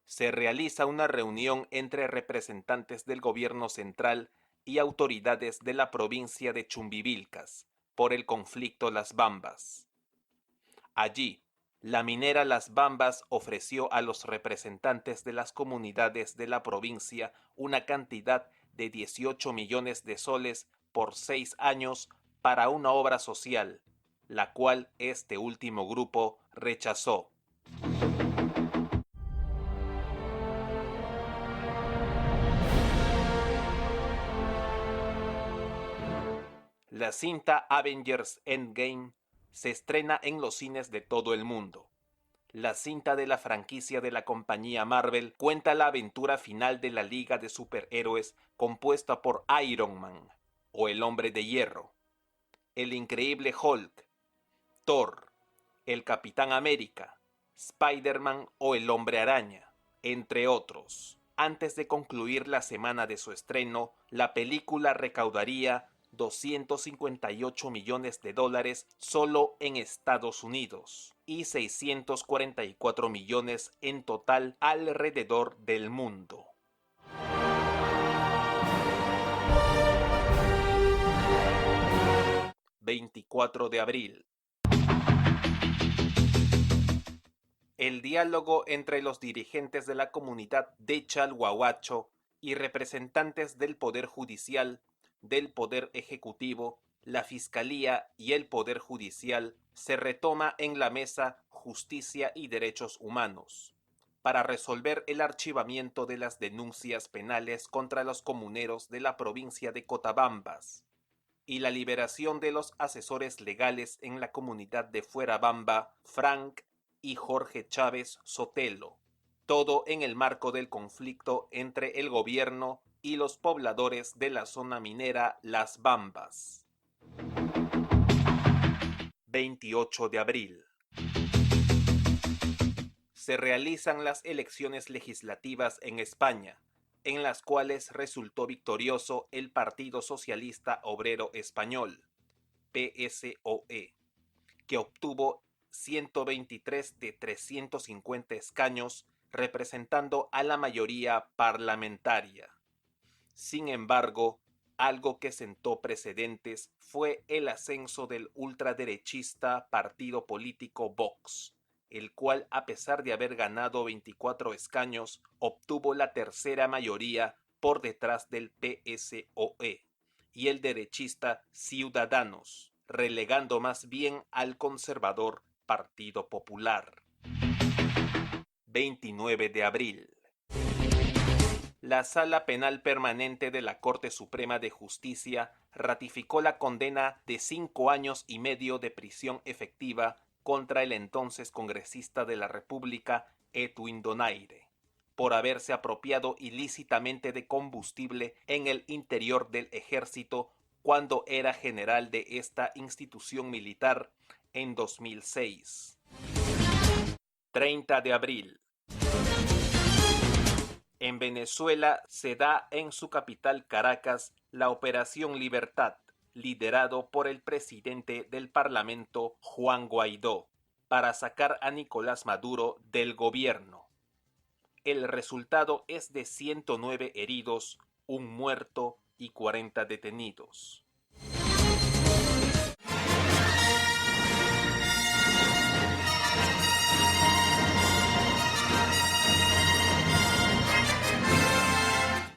Se realiza una reunión entre representantes del gobierno central y autoridades de la provincia de Chumbivilcas por el conflicto Las Bambas. Allí, la minera Las Bambas ofreció a los representantes de las comunidades de la provincia una cantidad de 18 millones de soles por 6 años para una obra social, la cual este último grupo rechazó. La cinta Avengers Endgame se estrena en los cines de todo el mundo. La cinta de la franquicia de la compañía Marvel cuenta la aventura final de la Liga de Superhéroes compuesta por Iron Man, o el Hombre de Hierro, el Increíble Hulk, Thor, el Capitán América, Spider-Man o el Hombre Araña, entre otros. Antes de concluir la semana de su estreno, la película recaudaría $258 millones solo en Estados Unidos y 644 millones en total alrededor del mundo. ...24 de abril... El diálogo entre los dirigentes de la comunidad de Chalhuahuacho y representantes del Poder Judicial, del Poder Ejecutivo, la Fiscalía y el Poder Judicial se retoma en la mesa Justicia y Derechos Humanos para resolver el archivamiento de las denuncias penales contra los comuneros de la provincia de Cotabambas y la liberación de los asesores legales en la comunidad de Fuerabamba, Frank y Jorge Chávez Sotelo, todo en el marco del conflicto entre el gobierno y los pobladores de la zona minera Las Bambas. 28 de abril. Se realizan las elecciones legislativas en España, en las cuales resultó victorioso el Partido Socialista Obrero Español, PSOE, que obtuvo 123 de 350 escaños representando a la mayoría parlamentaria. Sin embargo, algo que sentó precedentes fue el ascenso del ultraderechista partido político Vox, el cual, a pesar de haber ganado 24 escaños, obtuvo la tercera mayoría por detrás del PSOE y el derechista Ciudadanos, relegando más bien al conservador Partido Popular. 29 de abril. La Sala Penal Permanente de la Corte Suprema de Justicia ratificó la condena de 5 años y medio de prisión efectiva contra el entonces congresista de la República, Edwin Donaire, por haberse apropiado ilícitamente de combustible en el interior del ejército cuando era general de esta institución militar en 2006. 30 de abril. En Venezuela se da en su capital Caracas la Operación Libertad, liderado por el presidente del Parlamento, Juan Guaidó, para sacar a Nicolás Maduro del gobierno. El resultado es de 109 heridos, 1 muerto y 40 detenidos.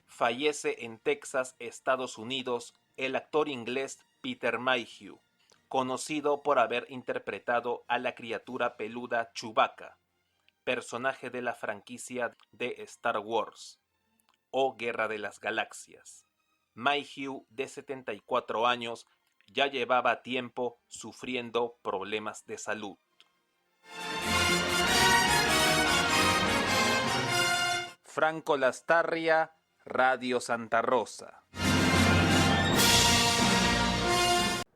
Fallece en Texas, Estados Unidos, el actor inglés Peter Mayhew, conocido por haber interpretado a la criatura peluda Chewbacca, personaje de la franquicia de Star Wars o Guerra de las Galaxias. Mayhew, de 74 años, ya llevaba tiempo sufriendo problemas de salud. Franco Lastarria, Radio Santa Rosa.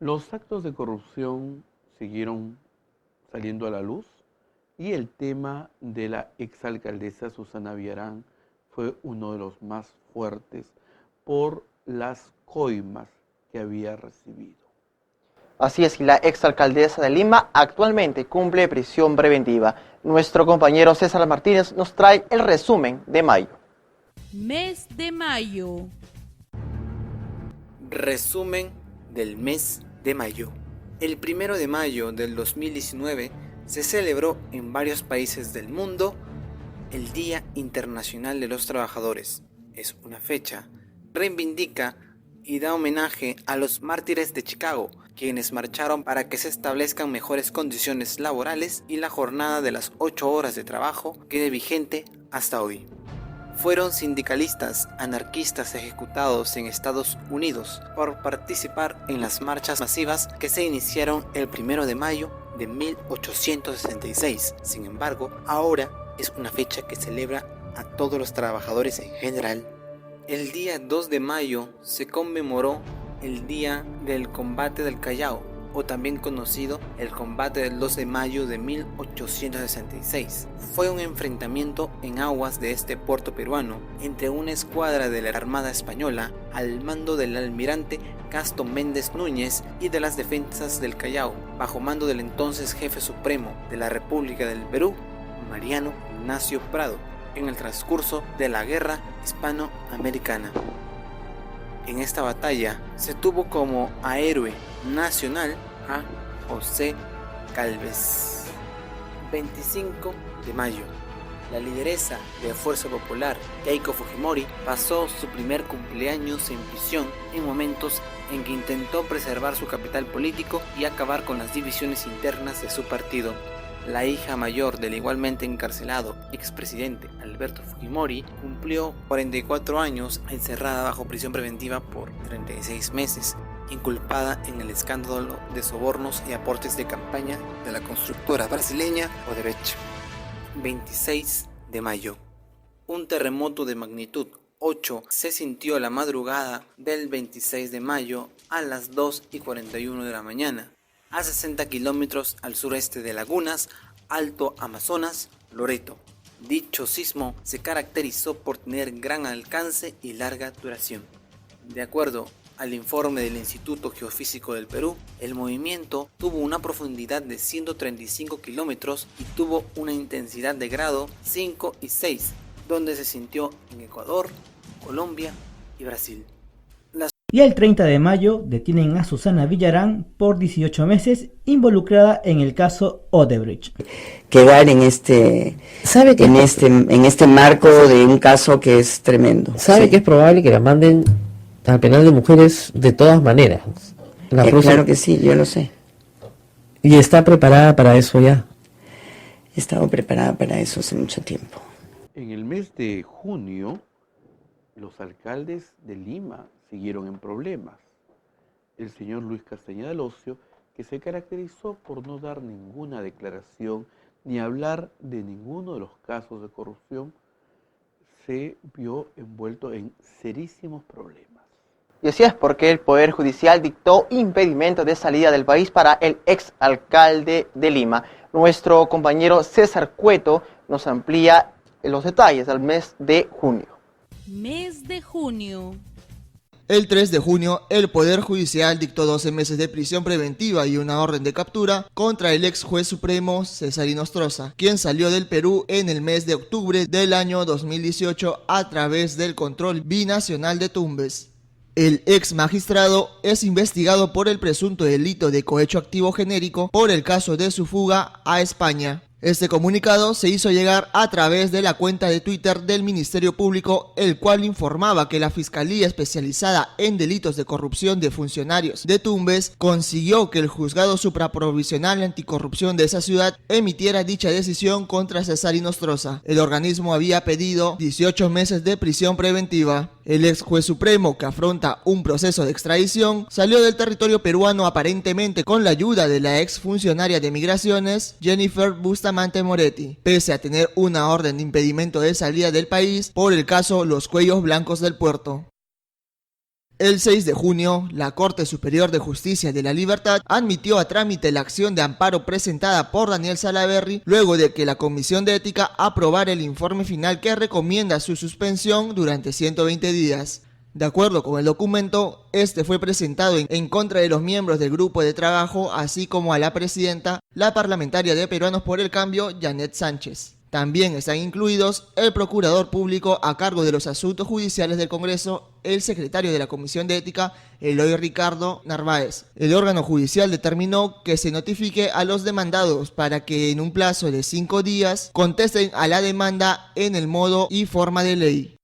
Los actos de corrupción siguieron saliendo a la luz y el tema de la exalcaldesa Susana Villarán fue uno de los más fuertes por las coimas que había recibido. Así es, y la exalcaldesa de Lima actualmente cumple prisión preventiva. Nuestro compañero César Martínez nos trae el resumen de mayo. Mes de mayo. Resumen del mes de mayo. El 1 de mayo del 2019 se celebró en varios países del mundo el Día Internacional de los Trabajadores. Es una fecha que reivindica y da homenaje a los mártires de Chicago, quienes marcharon para que se establezcan mejores condiciones laborales y la jornada de las 8 horas de trabajo quede vigente hasta hoy. Fueron sindicalistas anarquistas ejecutados en Estados Unidos por participar en las marchas masivas que se iniciaron el 1 de mayo de 1866. Sin embargo, ahora es una fecha que celebra a todos los trabajadores en general. El día 2 de mayo se conmemoró el Día del Combate del Callao, o también conocido el Combate del 2 de mayo de 1866. Fue un enfrentamiento en aguas de este puerto peruano entre una escuadra de la Armada Española al mando del almirante Casto Méndez Núñez y de las defensas del Callao, bajo mando del entonces jefe supremo de la República del Perú, Mariano Ignacio Prado, en el transcurso de la Guerra Hispanoamericana. En esta batalla se tuvo como a héroe nacional a José Gálvez. 25 de mayo. La lideresa de Fuerza Popular, Keiko Fujimori, pasó su primer cumpleaños en prisión en momentos en que intentó preservar su capital político y acabar con las divisiones internas de su partido. La hija mayor del igualmente encarcelado expresidente Alberto Fujimori cumplió 44 años encerrada bajo prisión preventiva por 36 meses, inculpada en el escándalo de sobornos y aportes de campaña de la constructora brasileña Odebrecht. 26 de mayo. Un terremoto de magnitud 8 se sintió la madrugada del 26 de mayo a las 2:41 de la mañana. A 60 kilómetros al sureste de Lagunas, Alto Amazonas, Loreto. Dicho sismo se caracterizó por tener gran alcance y larga duración. De acuerdo Al informe del Instituto Geofísico del Perú, el movimiento tuvo una profundidad de 135 kilómetros y tuvo una intensidad de grado 5 y 6, donde se sintió en Ecuador, Colombia y Brasil. Y el 30 de mayo detienen a Susana Villarán por 18 meses involucrada en el caso Odebrecht. Quedar en este marco de un caso que es tremendo. ¿Sabe que es probable que la manden al penal de mujeres de todas maneras? Claro que sí, yo lo sé. ¿Y está preparada para eso ya? He estado preparada para eso hace mucho tiempo. En el mes de junio, los alcaldes de Lima siguieron en problemas. El señor Luis Castañeda Locio, que se caracterizó por no dar ninguna declaración ni hablar de ninguno de los casos de corrupción, se vio envuelto en serísimos problemas. Y así es porque el Poder Judicial dictó impedimento de salida del país para el exalcalde de Lima. Nuestro compañero César Cueto nos amplía los detalles del mes de junio. Mes de junio. El 3 de junio, el Poder Judicial dictó 12 meses de prisión preventiva y una orden de captura contra el ex juez supremo César Inostroza, quien salió del Perú en el mes de octubre del año 2018 a través del control binacional de Tumbes. El ex magistrado es investigado por el presunto delito de cohecho activo genérico por el caso de su fuga a España. Este comunicado se hizo llegar a través de la cuenta de Twitter del Ministerio Público, el cual informaba que la Fiscalía Especializada en Delitos de Corrupción de Funcionarios de Tumbes consiguió que el Juzgado Supraprovisional Anticorrupción de esa ciudad emitiera dicha decisión contra César Inostroza. El organismo había pedido 18 meses de prisión preventiva. El ex juez supremo, que afronta un proceso de extradición, salió del territorio peruano aparentemente con la ayuda de la ex funcionaria de Migraciones, Jennifer Bustamante Moretti, pese a tener una orden de impedimento de salida del país por el caso Los Cuellos Blancos del Puerto. El 6 de junio, la Corte Superior de Justicia de la Libertad admitió a trámite la acción de amparo presentada por Daniel Salaverry luego de que la Comisión de Ética aprobara el informe final que recomienda su suspensión durante 120 días. De acuerdo con el documento, este fue presentado en contra de los miembros del grupo de trabajo, así como a la presidenta, la parlamentaria de Peruanos por el Cambio, Janet Sánchez. También están incluidos el procurador público a cargo de los asuntos judiciales del Congreso, el secretario de la Comisión de Ética, Eloy Ricardo Narváez. El órgano judicial determinó que se notifique a los demandados para que en un plazo de 5 días contesten a la demanda en el modo y forma de ley.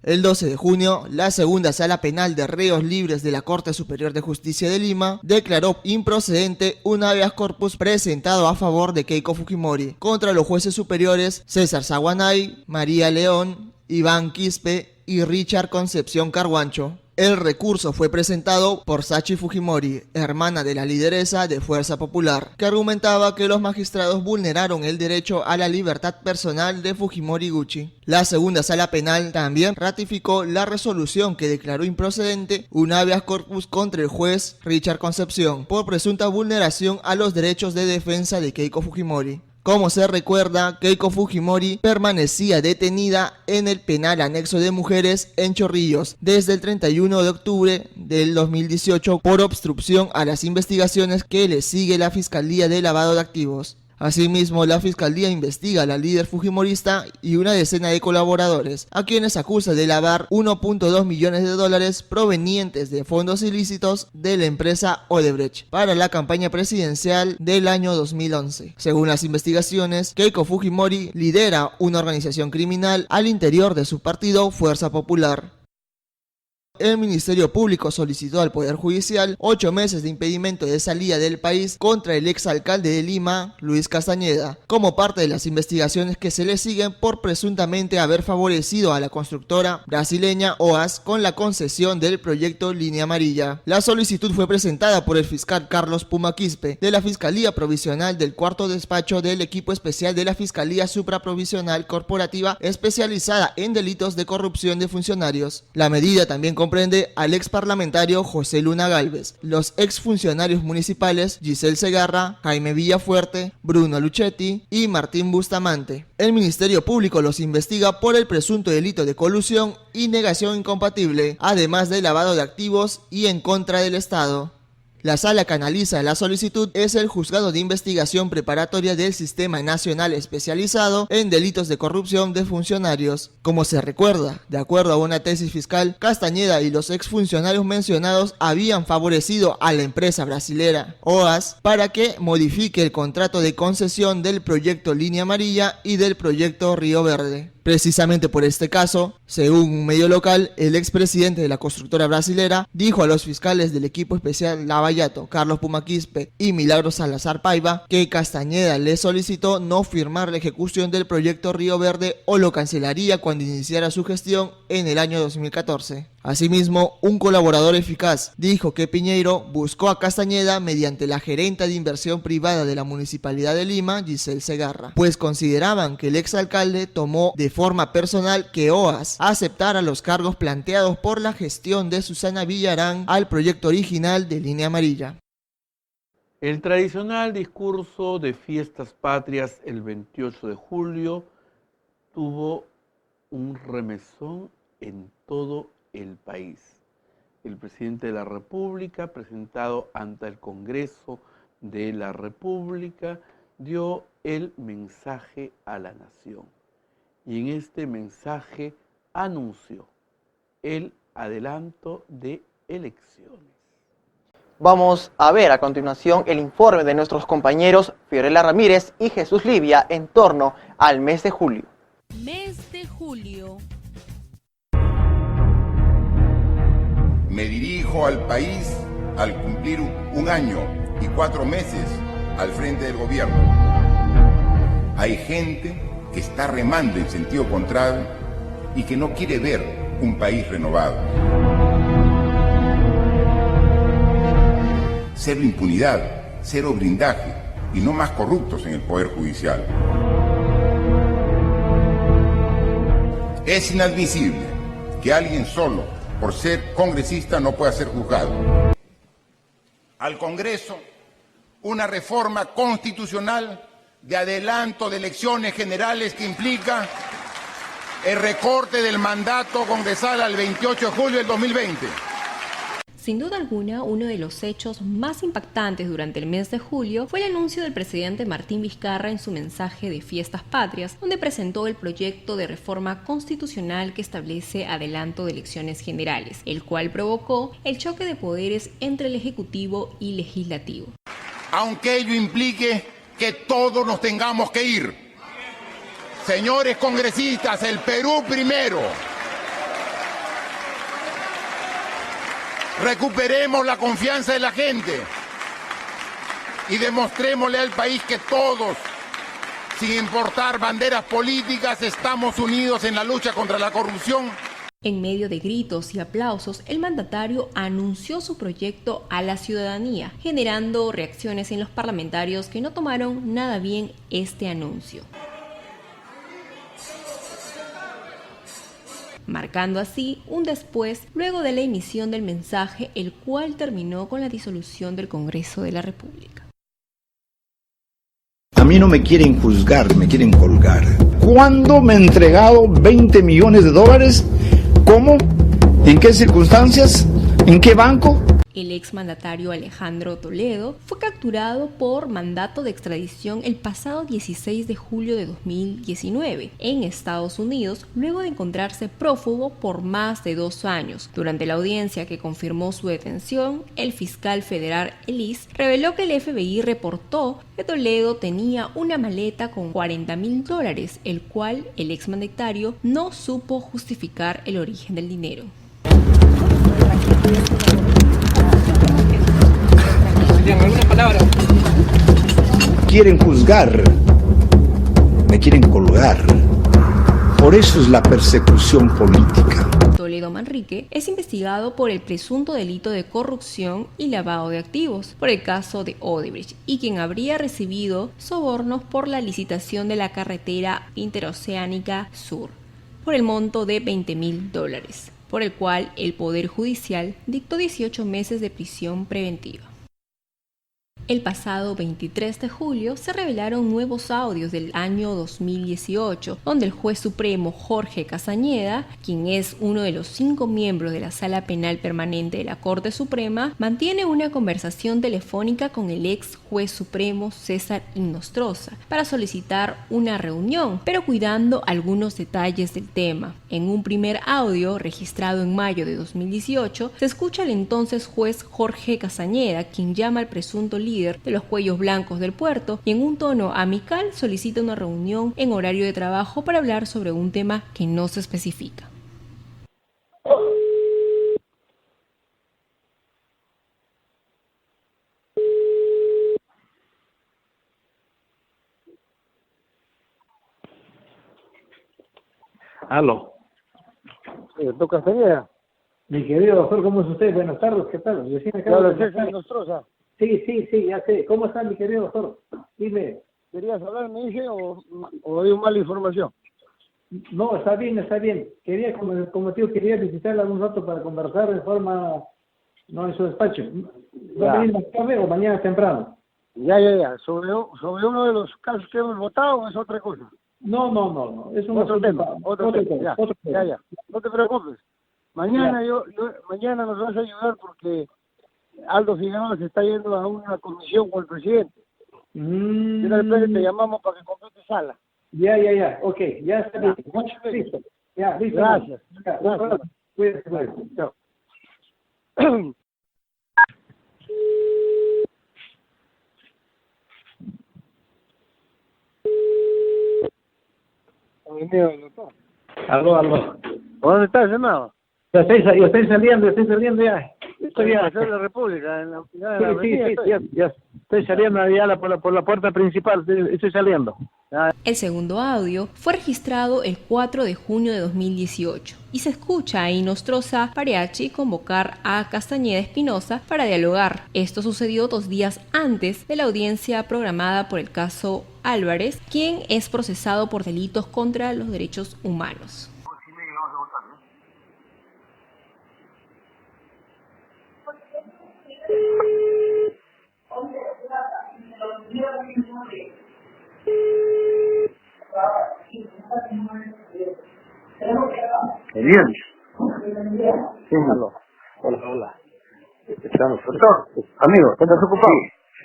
El 12 de junio, la segunda sala penal de reos libres de la Corte Superior de Justicia de Lima declaró improcedente un habeas corpus presentado a favor de Keiko Fujimori contra los jueces superiores César Saguanay, María León, Iván Quispe y Richard Concepción Carguancho. El recurso fue presentado por Sachi Fujimori, hermana de la lideresa de Fuerza Popular, que argumentaba que los magistrados vulneraron el derecho a la libertad personal de Fujimori Gucci. La segunda sala penal también ratificó la resolución que declaró improcedente un habeas corpus contra el juez Richard Concepción por presunta vulneración a los derechos de defensa de Keiko Fujimori. Como se recuerda, Keiko Fujimori permanecía detenida en el penal anexo de mujeres en Chorrillos desde el 31 de octubre del 2018 por obstrucción a las investigaciones que le sigue la Fiscalía de Lavado de Activos. Asimismo, la Fiscalía investiga a la líder fujimorista y una decena de colaboradores, a quienes acusa de lavar 1.2 millones de dólares provenientes de fondos ilícitos de la empresa Odebrecht para la campaña presidencial del año 2011. Según las investigaciones, Keiko Fujimori lidera una organización criminal al interior de su partido Fuerza Popular. El Ministerio Público solicitó al Poder Judicial 8 meses de impedimento de salida del país contra el exalcalde de Lima, Luis Castañeda, como parte de las investigaciones que se le siguen por presuntamente haber favorecido a la constructora brasileña OAS con la concesión del proyecto Línea Amarilla. La solicitud fue presentada por el fiscal Carlos Puma Quispe, de la Fiscalía Provisional del Cuarto Despacho del Equipo Especial de la Fiscalía Supraprovisional Corporativa especializada en delitos de corrupción de funcionarios. La medida también comprende al ex parlamentario José Luna Gálvez, los ex funcionarios municipales Giselle Segarra, Jaime Villafuerte, Bruno Luchetti y Martín Bustamante. El Ministerio Público los investiga por el presunto delito de colusión y negación incompatible, además de lavado de activos y en contra del Estado. La sala que analiza la solicitud es el Juzgado de Investigación Preparatoria del Sistema Nacional Especializado en Delitos de Corrupción de Funcionarios. Como se recuerda, de acuerdo a una tesis fiscal, Castañeda y los exfuncionarios mencionados habían favorecido a la empresa brasilera OAS para que modifique el contrato de concesión del proyecto Línea Amarilla y del proyecto Río Verde. Precisamente por este caso, según un medio local, el expresidente de la constructora brasilera dijo a los fiscales del equipo especial Lavallato, Carlos Pumaquispe y Milagros Salazar Paiva, que Castañeda le solicitó no firmar la ejecución del proyecto Río Verde o lo cancelaría cuando iniciara su gestión en el año 2014. Asimismo, un colaborador eficaz dijo que Piñeiro buscó a Castañeda mediante la gerenta de inversión privada de la Municipalidad de Lima, Giselle Segarra, pues consideraban que el exalcalde tomó de forma personal que OAS aceptara los cargos planteados por la gestión de Susana Villarán al proyecto original de Línea Amarilla. El tradicional discurso de fiestas patrias el 28 de julio tuvo un remesón en todo el país. El presidente de la República, presentado ante el Congreso de la República, dio el mensaje a la nación. Y en este mensaje anunció el adelanto de elecciones. Vamos a ver a continuación el informe de nuestros compañeros Fiorella Ramírez y Jesús Livia en torno al mes de julio. Mes de julio. Me dirijo al país al cumplir un año y 4 meses al frente del gobierno. Hay gente que está remando en sentido contrario y que no quiere ver un país renovado. Cero impunidad, cero blindaje y no más corruptos en el Poder Judicial. Es inadmisible que alguien solo por ser congresista no pueda ser juzgado. Al Congreso, una reforma constitucional de adelanto de elecciones generales que implica el recorte del mandato congresal al 28 de julio del 2020. Sin duda alguna, uno de los hechos más impactantes durante el mes de julio fue el anuncio del presidente Martín Vizcarra en su mensaje de Fiestas Patrias, donde presentó el proyecto de reforma constitucional que establece adelanto de elecciones generales, el cual provocó el choque de poderes entre el Ejecutivo y Legislativo. Aunque ello implique que todos nos tengamos que ir. Señores congresistas, el Perú primero. Recuperemos la confianza de la gente y demostrémosle al país que todos, sin importar banderas políticas, estamos unidos en la lucha contra la corrupción. En medio de gritos y aplausos, el mandatario anunció su proyecto a la ciudadanía, generando reacciones en los parlamentarios que no tomaron nada bien este anuncio, marcando así un después luego de la emisión del mensaje, el cual terminó con la disolución del Congreso de la República. A mí no me quieren juzgar, me quieren colgar. ¿Cuándo me han entregado 20 millones de dólares? ¿Cómo? ¿En qué circunstancias? ¿En qué banco? El exmandatario Alejandro Toledo fue capturado por mandato de extradición el pasado 16 de julio de 2019 en Estados Unidos, luego de encontrarse prófugo por más de 2 años. Durante la audiencia que confirmó su detención, el fiscal federal Elis reveló que el FBI reportó que Toledo tenía una maleta con $40,000, el cual el exmandatario no supo justificar el origen del dinero. ¿Alguna palabra? Quieren juzgar, me quieren colgar. Por eso es la persecución política. Toledo Manrique es investigado por el presunto delito de corrupción y lavado de activos por el caso de Odebrecht y quien habría recibido sobornos por la licitación de la carretera interoceánica sur por el monto de $20,000. por el cual el Poder Judicial dictó 18 meses de prisión preventiva. El pasado 23 de julio se revelaron nuevos audios del año 2018, donde el juez supremo Jorge Castañeda, quien es uno de los 5 miembros de la Sala Penal Permanente de la Corte Suprema, mantiene una conversación telefónica con el ex juez supremo César Inostroza para solicitar una reunión, pero cuidando algunos detalles del tema. En un primer audio, registrado en mayo de 2018, se escucha al entonces juez Jorge Castañeda, quien llama al presunto líder de los cuellos blancos del puerto y en un tono amical solicita una reunión en horario de trabajo para hablar sobre un tema que no se especifica. Aló. ¿Doctor Castañeda? Mi querido doctor, ¿cómo es usted? Buenas tardes, ¿qué tal? Recién acabo de César Inostroza. Sí, ya sé. ¿Cómo está, mi querido doctor? Dime. ¿Querías hablar, me dice, o dio mala información? No, está bien. Quería, como tío, quería visitarla un rato para conversar de forma, no en su despacho. ¿Va a venir más tarde o mañana temprano? Ya. Sobre uno de los casos que hemos votado es otra cosa. No. Es un otro tema. Ya. No te preocupes. Mañana mañana nos vas a ayudar porque Aldo Figueroa se está yendo a una comisión con el presidente. Y después te llamamos para que complete sala. Ya. Ok, ya está bien. Listo. Ya, listo. Gracias. Cuídate. Chao. Aló. ¿Dónde estás, hermano? Yo estoy saliendo ya. Estoy en la República, en la avenida. Ya estoy saliendo ya por la puerta principal, estoy saliendo. El segundo audio fue registrado el 4 de junio de 2018 y se escucha a Inostroza Pareachi convocar a Castañeda Espinosa para dialogar. Esto sucedió 2 días antes de la audiencia programada por el caso Álvarez, quien es procesado por delitos contra los derechos humanos. Bien. Sí, hola. Estamos. Doctor, amigo, ¿estás ocupado?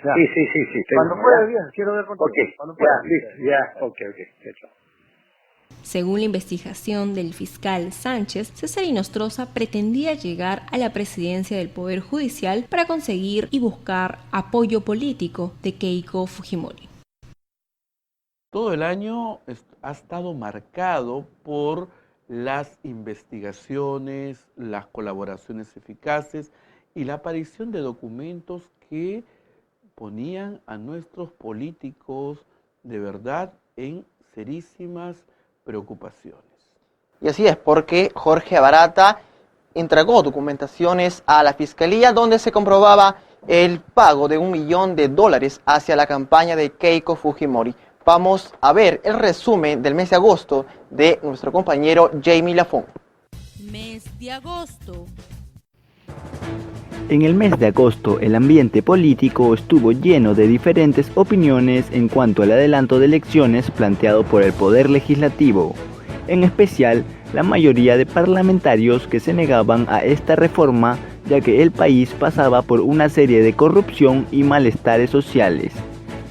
Sí. Cuando pueda, bien, quiero ver contigo. Cuando pueda. Ya. Ok. Hecho. Según la investigación del fiscal Sánchez, César Inostroza pretendía llegar a la presidencia del Poder Judicial para conseguir y buscar apoyo político de Keiko Fujimori. Todo el año ha estado marcado por las investigaciones, las colaboraciones eficaces y la aparición de documentos que ponían a nuestros políticos de verdad en serísimas preocupaciones. Y así es, porque Jorge Barata entregó documentaciones a la Fiscalía donde se comprobaba el pago de $1 millón hacia la campaña de Keiko Fujimori. Vamos a ver el resumen del mes de agosto de nuestro compañero Jamie Lafón. Mes de agosto. En el mes de agosto, el ambiente político estuvo lleno de diferentes opiniones en cuanto al adelanto de elecciones planteado por el Poder Legislativo. En especial, la mayoría de parlamentarios que se negaban a esta reforma, ya que el país pasaba por una serie de corrupción y malestares sociales.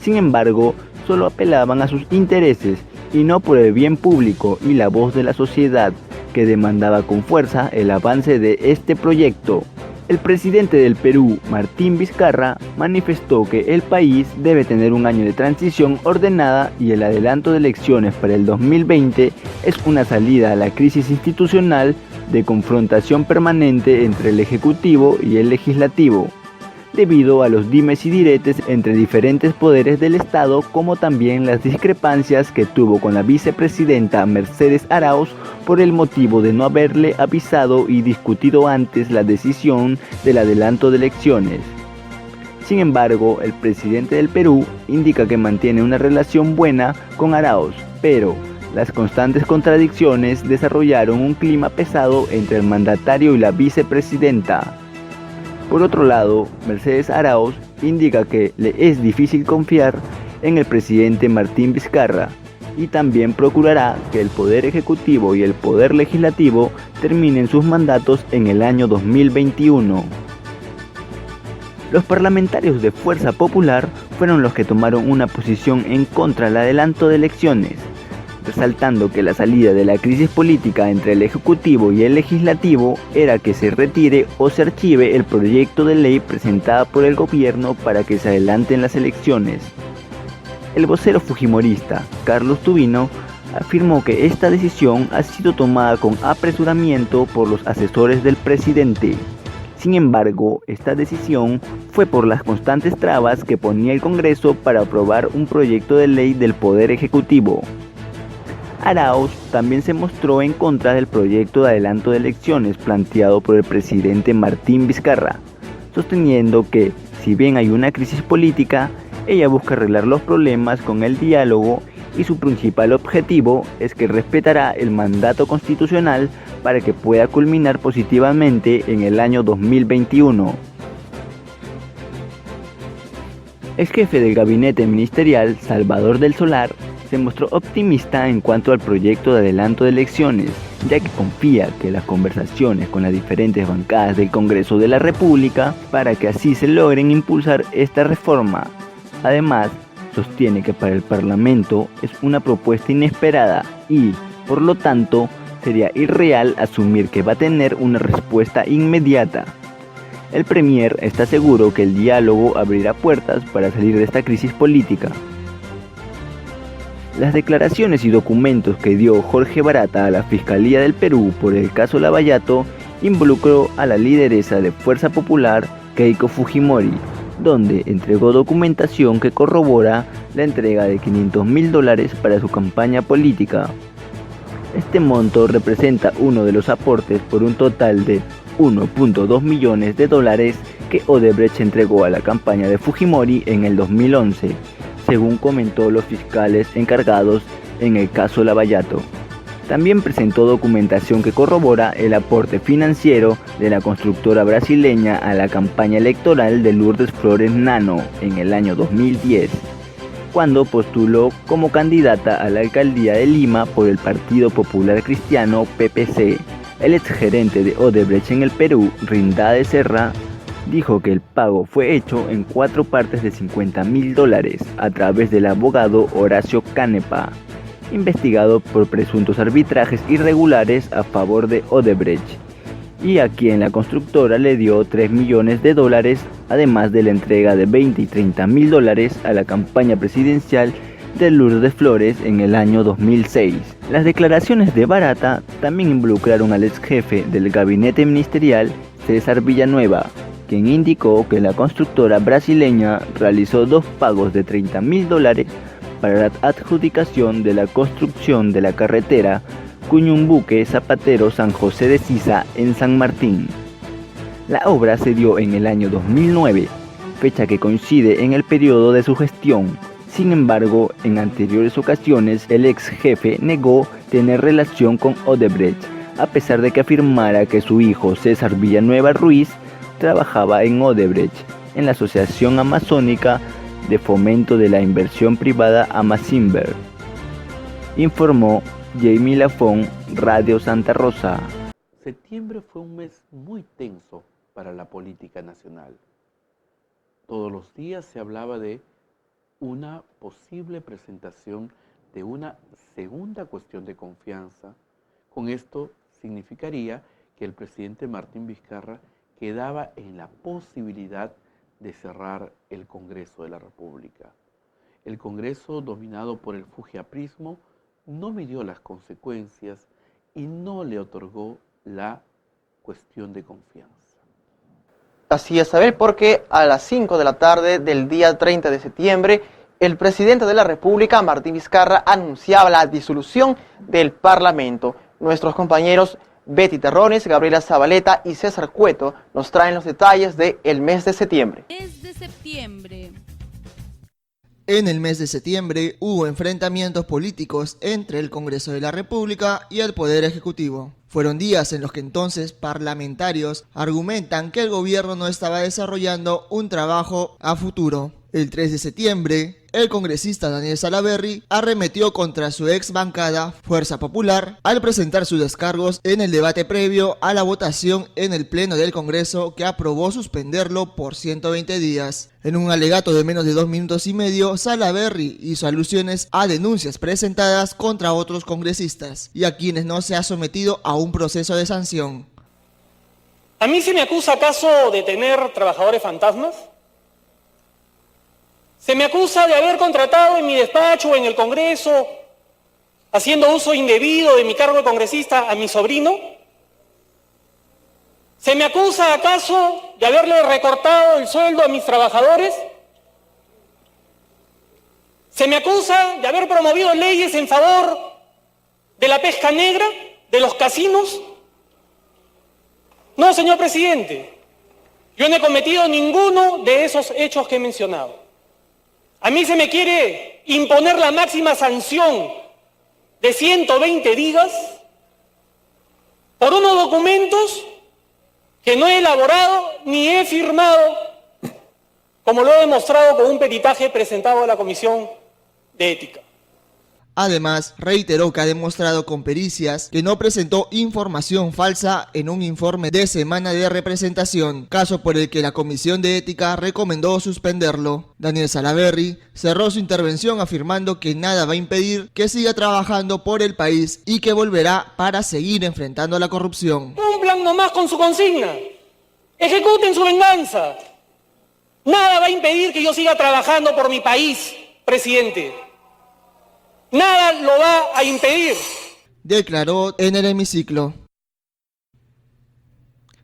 Sin embargo, solo apelaban a sus intereses y no por el bien público y la voz de la sociedad, que demandaba con fuerza el avance de este proyecto. El presidente del Perú, Martín Vizcarra, manifestó que el país debe tener un año de transición ordenada y el adelanto de elecciones para el 2020 es una salida a la crisis institucional de confrontación permanente entre el Ejecutivo y el Legislativo, debido a los dimes y diretes entre diferentes poderes del Estado, como también las discrepancias que tuvo con la vicepresidenta Mercedes Arauz por el motivo de no haberle avisado y discutido antes la decisión del adelanto de elecciones. Sin embargo, el presidente del Perú indica que mantiene una relación buena con Arauz, pero las constantes contradicciones desarrollaron un clima pesado entre el mandatario y la vicepresidenta. Por otro lado, Mercedes Arauz indica que le es difícil confiar en el presidente Martín Vizcarra y también procurará que el Poder Ejecutivo y el Poder Legislativo terminen sus mandatos en el año 2021. Los parlamentarios de Fuerza Popular fueron los que tomaron una posición en contra del adelanto de elecciones, resaltando que la salida de la crisis política entre el Ejecutivo y el Legislativo era que se retire o se archive el proyecto de ley presentado por el gobierno para que se adelanten las elecciones. El vocero fujimorista, Carlos Tubino, afirmó que esta decisión ha sido tomada con apresuramiento por los asesores del presidente. Sin embargo, esta decisión fue por las constantes trabas que ponía el Congreso para aprobar un proyecto de ley del Poder Ejecutivo. Arauz también se mostró en contra del proyecto de adelanto de elecciones planteado por el presidente Martín Vizcarra, sosteniendo que, si bien hay una crisis política, ella busca arreglar los problemas con el diálogo y su principal objetivo es que respetará el mandato constitucional para que pueda culminar positivamente en el año 2021. El jefe del gabinete ministerial, Salvador del Solar, se mostró optimista en cuanto al proyecto de adelanto de elecciones, ya que confía que las conversaciones con las diferentes bancadas del Congreso de la República para que así se logren impulsar esta reforma. Además, sostiene que para el Parlamento es una propuesta inesperada y, por lo tanto, sería irreal asumir que va a tener una respuesta inmediata. El Premier está seguro que el diálogo abrirá puertas para salir de esta crisis política. Las declaraciones y documentos que dio Jorge Barata a la Fiscalía del Perú por el caso Lavallato involucró a la lideresa de Fuerza Popular, Keiko Fujimori, donde entregó documentación que corrobora la entrega de $500.000 para su campaña política. Este monto representa uno de los aportes por un total de $1.2 millones que Odebrecht entregó a la campaña de Fujimori en el 2011, según comentó los fiscales encargados en el caso Lavallato. También presentó documentación que corrobora el aporte financiero de la constructora brasileña a la campaña electoral de Lourdes Flores Nano en el año 2010, cuando postuló como candidata a la alcaldía de Lima por el Partido Popular Cristiano PPC. El exgerente de Odebrecht en el Perú, Rindade Serra, dijo que el pago fue hecho en 4 partes de $50.000 a través del abogado Horacio Canepa, investigado por presuntos arbitrajes irregulares a favor de Odebrecht, y a quien la constructora le dio $3 millones, además de la entrega de $20 y $30.000 a la campaña presidencial de Lourdes Flores en el año 2006. Las declaraciones de Barata también involucraron al ex jefe del gabinete ministerial, César Villanueva, quien indicó que la constructora brasileña realizó 2 pagos de $30.000 para la adjudicación de la construcción de la carretera Cuñumbuque Zapatero San José de Sisa en San Martín. La obra se dio en el año 2009, fecha que coincide en el periodo de su gestión. Sin embargo, en anteriores ocasiones el ex jefe negó tener relación con Odebrecht, a pesar de que afirmara que su hijo César Villanueva Ruiz trabajaba en Odebrecht, en la Asociación Amazónica de Fomento de la Inversión Privada Amazimber, informó Jamie Lafón, Radio Santa Rosa. Septiembre fue un mes muy tenso para la política nacional. Todos los días se hablaba de una posible presentación de una segunda cuestión de confianza. Con esto significaría que el presidente Martín Vizcarra quedaba en la posibilidad de cerrar el Congreso de la República. El Congreso, dominado por el fujiaprismo, no midió las consecuencias y no le otorgó la cuestión de confianza. Así es, Abel, porque a las 5 de la tarde del día 30 de septiembre, el presidente de la República, Martín Vizcarra, anunciaba la disolución del Parlamento. Nuestros compañeros Betty Terrones, Gabriela Zabaleta y César Cueto nos traen los detalles del mes de septiembre. Mes de septiembre. En el mes de septiembre hubo enfrentamientos políticos entre el Congreso de la República y el Poder Ejecutivo. Fueron días en los que entonces parlamentarios argumentan que el gobierno no estaba desarrollando un trabajo a futuro. El 3 de septiembre, el congresista Daniel Salaverry arremetió contra su ex bancada Fuerza Popular al presentar sus descargos en el debate previo a la votación en el Pleno del Congreso que aprobó suspenderlo por 120 días. En un alegato de menos de 2 minutos y medio, Salaverry hizo alusiones a denuncias presentadas contra otros congresistas y a quienes no se ha sometido a un proceso de sanción. ¿A mí se me acusa acaso de tener trabajadores fantasmas? ¿Se me acusa de haber contratado en mi despacho o en el Congreso, haciendo uso indebido de mi cargo de congresista, a mi sobrino? ¿Se me acusa acaso de haberle recortado el sueldo a mis trabajadores? ¿Se me acusa de haber promovido leyes en favor de la pesca negra, de los casinos? No, señor presidente, yo no he cometido ninguno de esos hechos que he mencionado. A mí se me quiere imponer la máxima sanción de 120 días por unos documentos que no he elaborado ni he firmado, como lo he demostrado con un peritaje presentado a la Comisión de Ética. Además, reiteró que ha demostrado con pericias que no presentó información falsa en un informe de semana de representación, caso por el que la Comisión de Ética recomendó suspenderlo. Daniel Salaverry cerró su intervención afirmando que nada va a impedir que siga trabajando por el país y que volverá para seguir enfrentando la corrupción. Cumplan nomás con su consigna, ejecuten su venganza. Nada va a impedir que yo siga trabajando por mi país, presidente. Nada lo va a impedir. Declaró en el hemiciclo.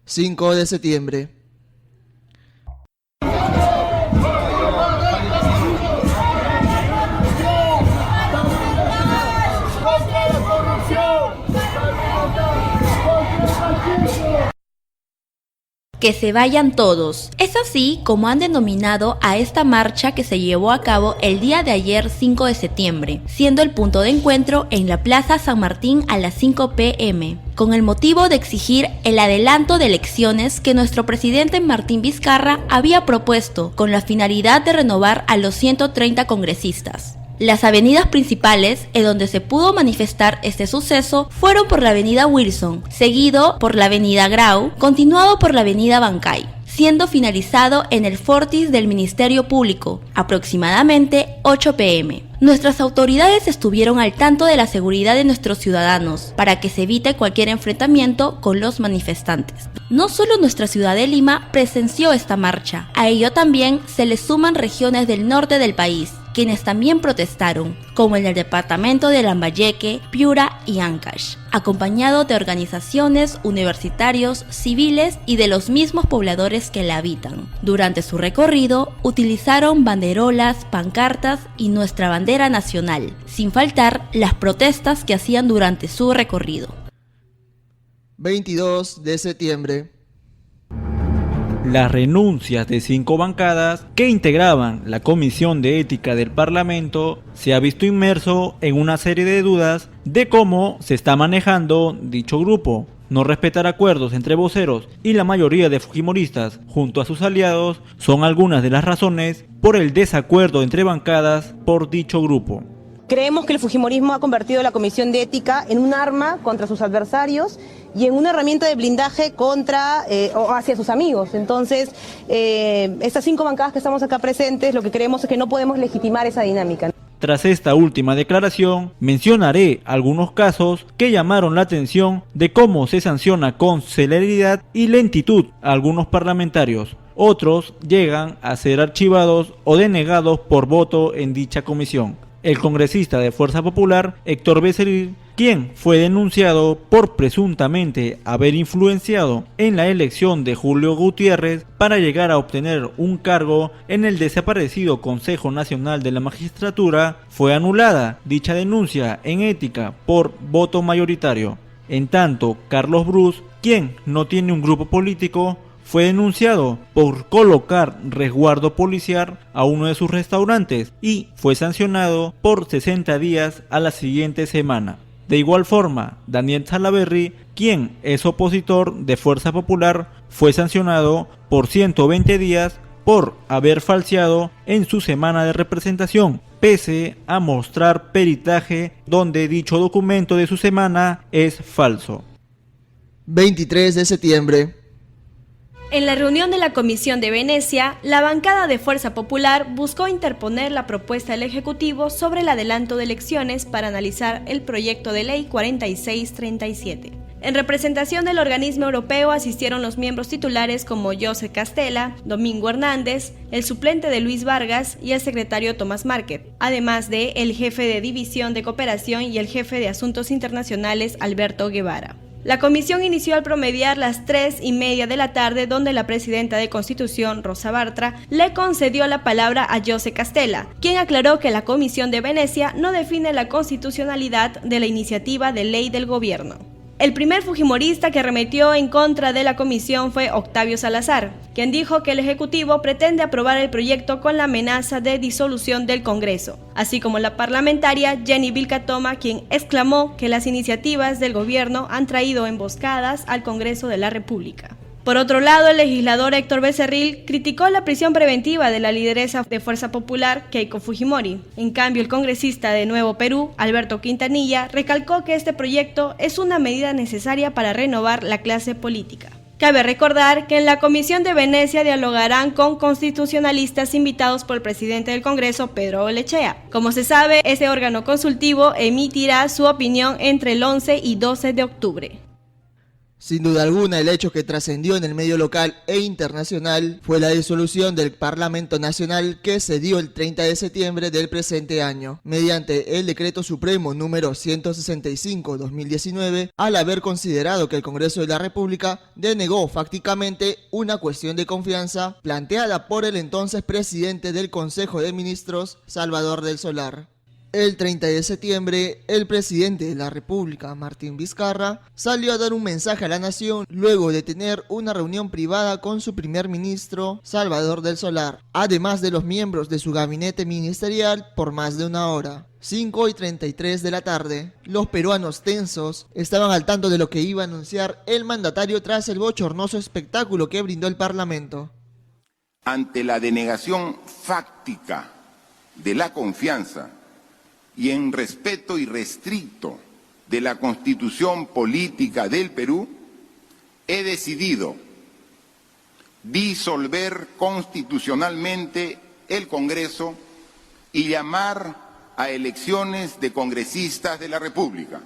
5 de septiembre. Que se vayan todos. Es así como han denominado a esta marcha que se llevó a cabo el día de ayer 5 de septiembre, siendo el punto de encuentro en la Plaza San Martín a las 5 p.m., con el motivo de exigir el adelanto de elecciones que nuestro presidente Martín Vizcarra había propuesto con la finalidad de renovar a los 130 congresistas. Las avenidas principales en donde se pudo manifestar este suceso fueron por la avenida Wilson, seguido por la avenida Grau, continuado por la avenida Bancay, siendo finalizado en el Fortis del Ministerio Público, aproximadamente 8 p.m. Nuestras autoridades estuvieron al tanto de la seguridad de nuestros ciudadanos para que se evite cualquier enfrentamiento con los manifestantes. No solo nuestra ciudad de Lima presenció esta marcha, a ello también se le suman regiones del norte del país, quienes también protestaron, como en el departamento de Lambayeque, Piura y Ancash, acompañado de organizaciones, universitarios, civiles y de los mismos pobladores que la habitan. Durante su recorrido, utilizaron banderolas, pancartas y nuestra bandera nacional, sin faltar las protestas que hacían durante su recorrido. 22 de septiembre. Las renuncias de 5 bancadas que integraban la Comisión de Ética del Parlamento se ha visto inmerso en una serie de dudas de cómo se está manejando dicho grupo. No respetar acuerdos entre voceros y la mayoría de fujimoristas junto a sus aliados son algunas de las razones por el desacuerdo entre bancadas por dicho grupo. Creemos que el fujimorismo ha convertido la Comisión de Ética en un arma contra sus adversarios y en una herramienta de blindaje contra o hacia sus amigos. Entonces, estas 5 bancadas que estamos acá presentes, lo que creemos es que no podemos legitimar esa dinámica. Tras esta última declaración, mencionaré algunos casos que llamaron la atención de cómo se sanciona con celeridad y lentitud a algunos parlamentarios. Otros llegan a ser archivados o denegados por voto en dicha comisión. El congresista de Fuerza Popular, Héctor Becerril, quien fue denunciado por presuntamente haber influenciado en la elección de Julio Gutiérrez para llegar a obtener un cargo en el desaparecido Consejo Nacional de la Magistratura, fue anulada dicha denuncia en ética por voto mayoritario. En tanto, Carlos Brus, quien no tiene un grupo político, fue denunciado por colocar resguardo policial a uno de sus restaurantes y fue sancionado por 60 días a la siguiente semana. De igual forma, Daniel Salaverry, quien es opositor de Fuerza Popular, fue sancionado por 120 días por haber falseado en su semana de representación, pese a mostrar peritaje donde dicho documento de su semana es falso. 23 de septiembre. En la reunión de la Comisión de Venecia, la bancada de Fuerza Popular buscó interponer la propuesta del Ejecutivo sobre el adelanto de elecciones para analizar el proyecto de ley 4637. En representación del organismo europeo asistieron los miembros titulares como José Castella, Domingo Hernández, el suplente de Luis Vargas y el secretario Tomás Márquez, además de el jefe de División de Cooperación y el jefe de Asuntos Internacionales Alberto Guevara. La comisión inició al promediar las 3:30 de la tarde, donde la presidenta de Constitución, Rosa Bartra, le concedió la palabra a José Castella, quien aclaró que la Comisión de Venecia no define la constitucionalidad de la iniciativa de ley del gobierno. El primer fujimorista que arremetió en contra de la comisión fue Octavio Salazar, quien dijo que el Ejecutivo pretende aprobar el proyecto con la amenaza de disolución del Congreso, así como la parlamentaria Jenny Vilcatoma, quien exclamó que las iniciativas del gobierno han traído emboscadas al Congreso de la República. Por otro lado, el legislador Héctor Becerril criticó la prisión preventiva de la lideresa de Fuerza Popular, Keiko Fujimori. En cambio, el congresista de Nuevo Perú, Alberto Quintanilla, recalcó que este proyecto es una medida necesaria para renovar la clase política. Cabe recordar que en la Comisión de Venecia dialogarán con constitucionalistas invitados por el presidente del Congreso, Pedro Olechea. Como se sabe, este órgano consultivo emitirá su opinión entre el 11 y 12 de octubre. Sin duda alguna, el hecho que trascendió en el medio local e internacional fue la disolución del Parlamento Nacional que se dio el 30 de septiembre del presente año, mediante el Decreto Supremo número 165/2019, al haber considerado que el Congreso de la República denegó fácticamente una cuestión de confianza planteada por el entonces presidente del Consejo de Ministros, Salvador del Solar. El 30 de septiembre, el presidente de la República, Martín Vizcarra, salió a dar un mensaje a la nación luego de tener una reunión privada con su primer ministro, Salvador del Solar, además de los miembros de su gabinete ministerial por más de una hora. 5:33 de la tarde, los peruanos tensos estaban al tanto de lo que iba a anunciar el mandatario tras el bochornoso espectáculo que brindó el Parlamento. Ante la denegación fáctica de la confianza y en respeto irrestricto de la Constitución Política del Perú, he decidido disolver constitucionalmente el Congreso y llamar a elecciones de congresistas de la República.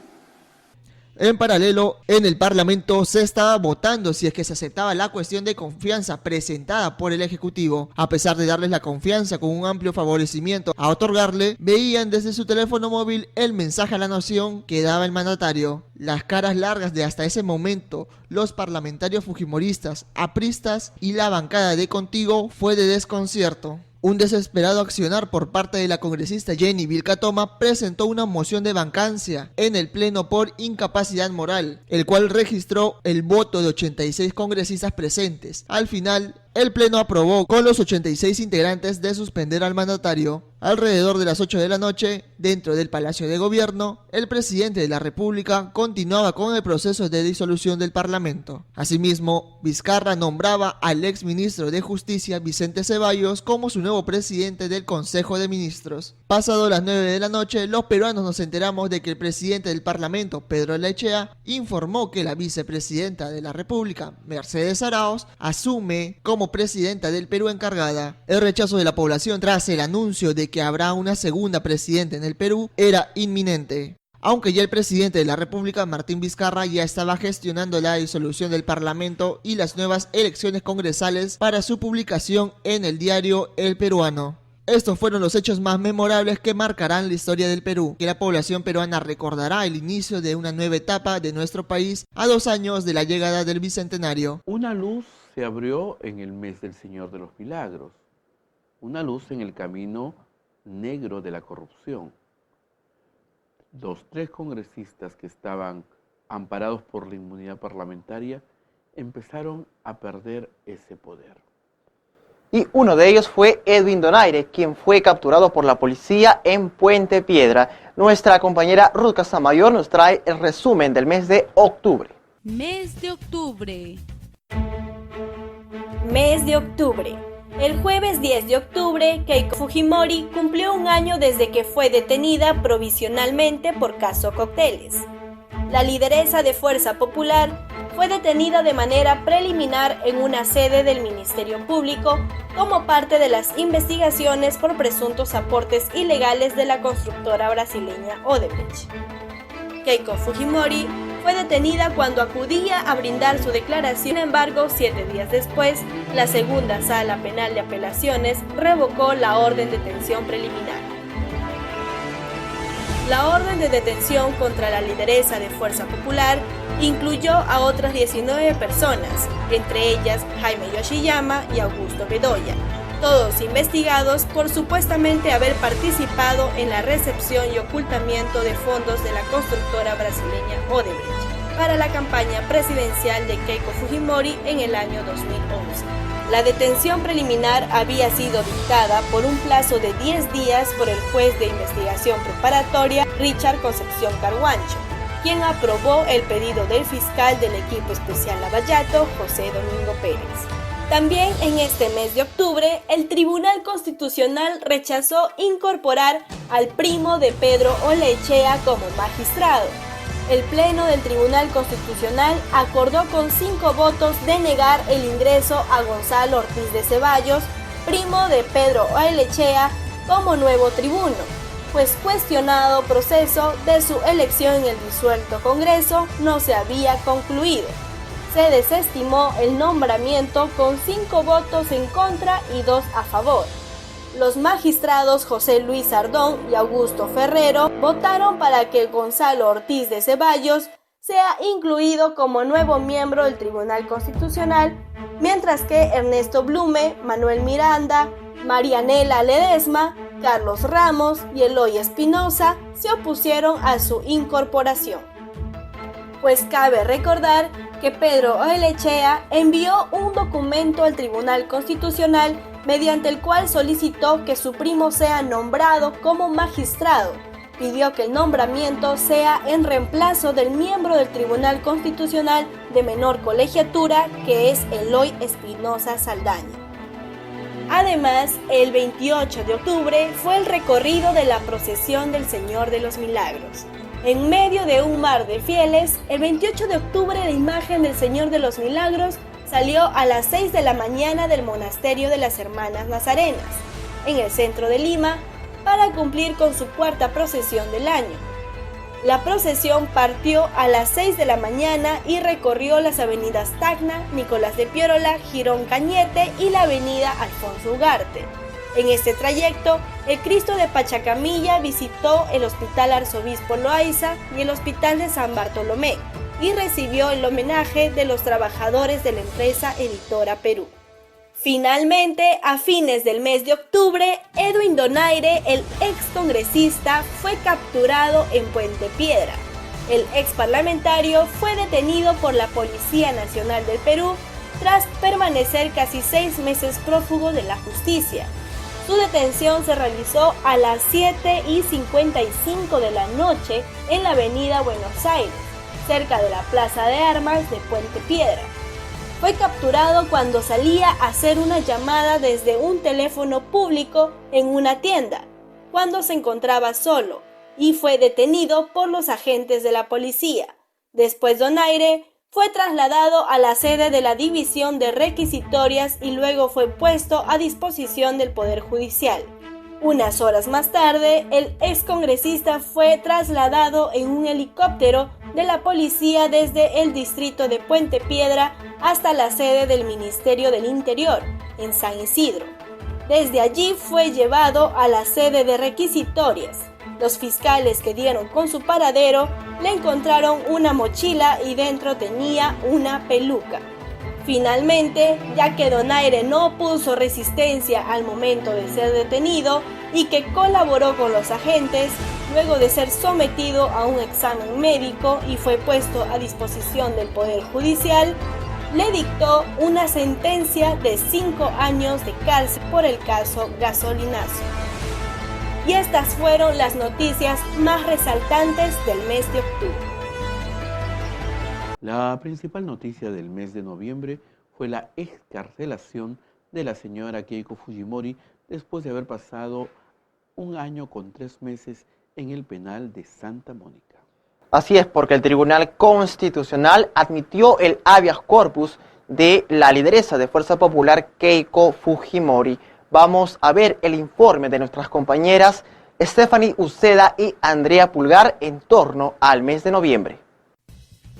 En paralelo, en el Parlamento se estaba votando si es que se aceptaba la cuestión de confianza presentada por el Ejecutivo. A pesar de darles la confianza con un amplio favorecimiento a otorgarle, veían desde su teléfono móvil el mensaje a la nación que daba el mandatario. Las caras largas de hasta ese momento, los parlamentarios fujimoristas, apristas y la bancada de Contigo fue de desconcierto. Un desesperado accionar por parte de la congresista Jenny Vilcatoma presentó una moción de vacancia en el Pleno por incapacidad moral, el cual registró el voto de 86 congresistas presentes. Al final, el Pleno aprobó con los 86 integrantes de suspender al mandatario. Alrededor de las 8 de la noche, dentro del Palacio de Gobierno, el presidente de la República continuaba con el proceso de disolución del Parlamento. Asimismo, Vizcarra nombraba al exministro de Justicia, Vicente Ceballos, como su nuevo presidente del Consejo de Ministros. Pasado las 9 de la noche, los peruanos nos enteramos de que el presidente del Parlamento, Pedro Olechea, informó que la vicepresidenta de la República, Mercedes Arauz, asume como presidenta del Perú encargada. El rechazo de la población tras el anuncio de que habrá una segunda presidenta en el Perú era inminente. Aunque ya el presidente de la República, Martín Vizcarra, ya estaba gestionando la disolución del Parlamento y las nuevas elecciones congresales para su publicación en el diario El Peruano. Estos fueron los hechos más memorables que marcarán la historia del Perú, que la población peruana recordará el inicio de una nueva etapa de nuestro país a 2 años de la llegada del Bicentenario. Una luz se abrió en el mes del Señor de los Milagros, una luz en el camino negro de la corrupción. Los 3 congresistas que estaban amparados por la inmunidad parlamentaria empezaron a perder ese poder. Y uno de ellos fue Edwin Donaire, quien fue capturado por la policía en Puente Piedra. Nuestra compañera Ruth Casamayor nos trae el resumen del mes de octubre. Mes de octubre. Mes de octubre. El jueves 10 de octubre, Keiko Fujimori cumplió un año desde que fue detenida provisionalmente por caso Cócteles. La lideresa de Fuerza Popular fue detenida de manera preliminar en una sede del Ministerio Público como parte de las investigaciones por presuntos aportes ilegales de la constructora brasileña Odebrecht. Keiko Fujimori fue detenida cuando acudía a brindar su declaración. Sin embargo, 7 días después, la segunda Sala Penal de Apelaciones revocó la orden de detención preliminar. La orden de detención contra la lideresa de Fuerza Popular incluyó a otras 19 personas, entre ellas Jaime Yoshiyama y Augusto Bedoya, todos investigados por supuestamente haber participado en la recepción y ocultamiento de fondos de la constructora brasileña Odebrecht para la campaña presidencial de Keiko Fujimori en el año 2011. La detención preliminar había sido dictada por un plazo de 10 días por el juez de investigación preparatoria Richard Concepción Carguancho, quien aprobó el pedido del fiscal del equipo especial Lavallato, José Domingo Pérez. También en este mes de octubre, el Tribunal Constitucional rechazó incorporar al primo de Pedro Ollechea como magistrado. El Pleno del Tribunal Constitucional acordó con 5 votos denegar el ingreso a Gonzalo Ortiz de Ceballos, primo de Pedro Ollechea, como nuevo tribuno, pues cuestionado proceso de su elección en el disuelto Congreso no se había concluido. Se desestimó el nombramiento con 5 votos en contra y 2 a favor. Los magistrados José Luis Ardón y Augusto Ferrero votaron para que Gonzalo Ortiz de Ceballos sea incluido como nuevo miembro del Tribunal Constitucional, mientras que Ernesto Blume, Manuel Miranda, Marianela Ledesma, Carlos Ramos y Eloy Espinosa se opusieron a su incorporación. Pues cabe recordar que Pedro Ollechea envió un documento al Tribunal Constitucional mediante el cual solicitó que su primo sea nombrado como magistrado. Pidió que el nombramiento sea en reemplazo del miembro del Tribunal Constitucional de menor colegiatura, que es Eloy Espinosa Saldaña. Además, el 28 de octubre fue el recorrido de la procesión del Señor de los Milagros. En medio de un mar de fieles, el 28 de octubre la imagen del Señor de los Milagros salió a las 6 de la mañana del monasterio de las Hermanas Nazarenas, en el centro de Lima, para cumplir con su cuarta procesión del año. La procesión partió a las 6 de la mañana y recorrió las avenidas Tacna, Nicolás de Piérola, Girón Cañete y la avenida Alfonso Ugarte. En este trayecto, el Cristo de Pachacamilla visitó el Hospital Arzobispo Loaiza y el Hospital de San Bartolomé y recibió el homenaje de los trabajadores de la empresa Editora Perú. Finalmente, a fines del mes de octubre, Edwin Donaire, el ex congresista, fue capturado en Puente Piedra. El ex parlamentario fue detenido por la Policía Nacional del Perú tras permanecer casi 6 meses prófugo de la justicia. Su detención se realizó a las 7:55 de la noche en la avenida Buenos Aires, cerca de la Plaza de Armas de Puente Piedra. Fue capturado cuando salía a hacer una llamada desde un teléfono público en una tienda, cuando se encontraba solo, y fue detenido por los agentes de la policía. Después Donaire fue trasladado a la sede de la División de Requisitorias y luego fue puesto a disposición del Poder Judicial. Unas horas más tarde, el excongresista fue trasladado en un helicóptero de la policía desde el distrito de Puente Piedra hasta la sede del Ministerio del Interior, en San Isidro. Desde allí fue llevado a la sede de Requisitorias. Los fiscales que dieron con su paradero le encontraron una mochila y dentro tenía una peluca. Finalmente, ya que Donaire no opuso resistencia al momento de ser detenido y que colaboró con los agentes, luego de ser sometido a un examen médico y fue puesto a disposición del Poder Judicial, le dictó una sentencia de 5 años de cárcel por el caso Gasolinazo. Y estas fueron las noticias más resaltantes del mes de octubre. La principal noticia del mes de noviembre fue la excarcelación de la señora Keiko Fujimori después de haber pasado 1 año con 3 meses en el penal de Santa Mónica. Así es, porque el Tribunal Constitucional admitió el habeas corpus de la lideresa de Fuerza Popular Keiko Fujimori. Vamos a ver el informe de nuestras compañeras Stephanie Uceda y Andrea Pulgar en torno al mes de noviembre.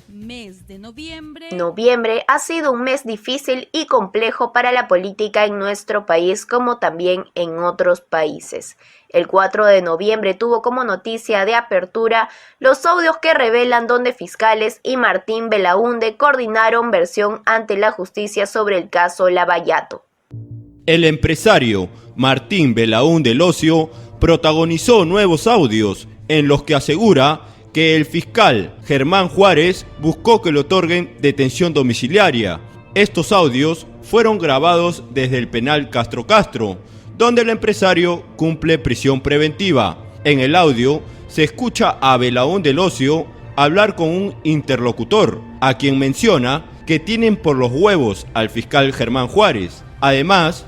Mes de noviembre. Noviembre ha sido un mes difícil y complejo para la política en nuestro país, como también en otros países. El 4 de noviembre tuvo como noticia de apertura los audios que revelan donde fiscales y Martín Belaúnde coordinaron versión ante la justicia sobre el caso Lavallato. El empresario Martín Belaúnde Locio protagonizó nuevos audios en los que asegura que el fiscal Germán Juárez buscó que le otorguen detención domiciliaria. Estos audios fueron grabados desde el penal Castro Castro, donde el empresario cumple prisión preventiva. En el audio se escucha a Belaúnde Locio hablar con un interlocutor, a quien menciona que tienen por los huevos al fiscal Germán Juárez. Además,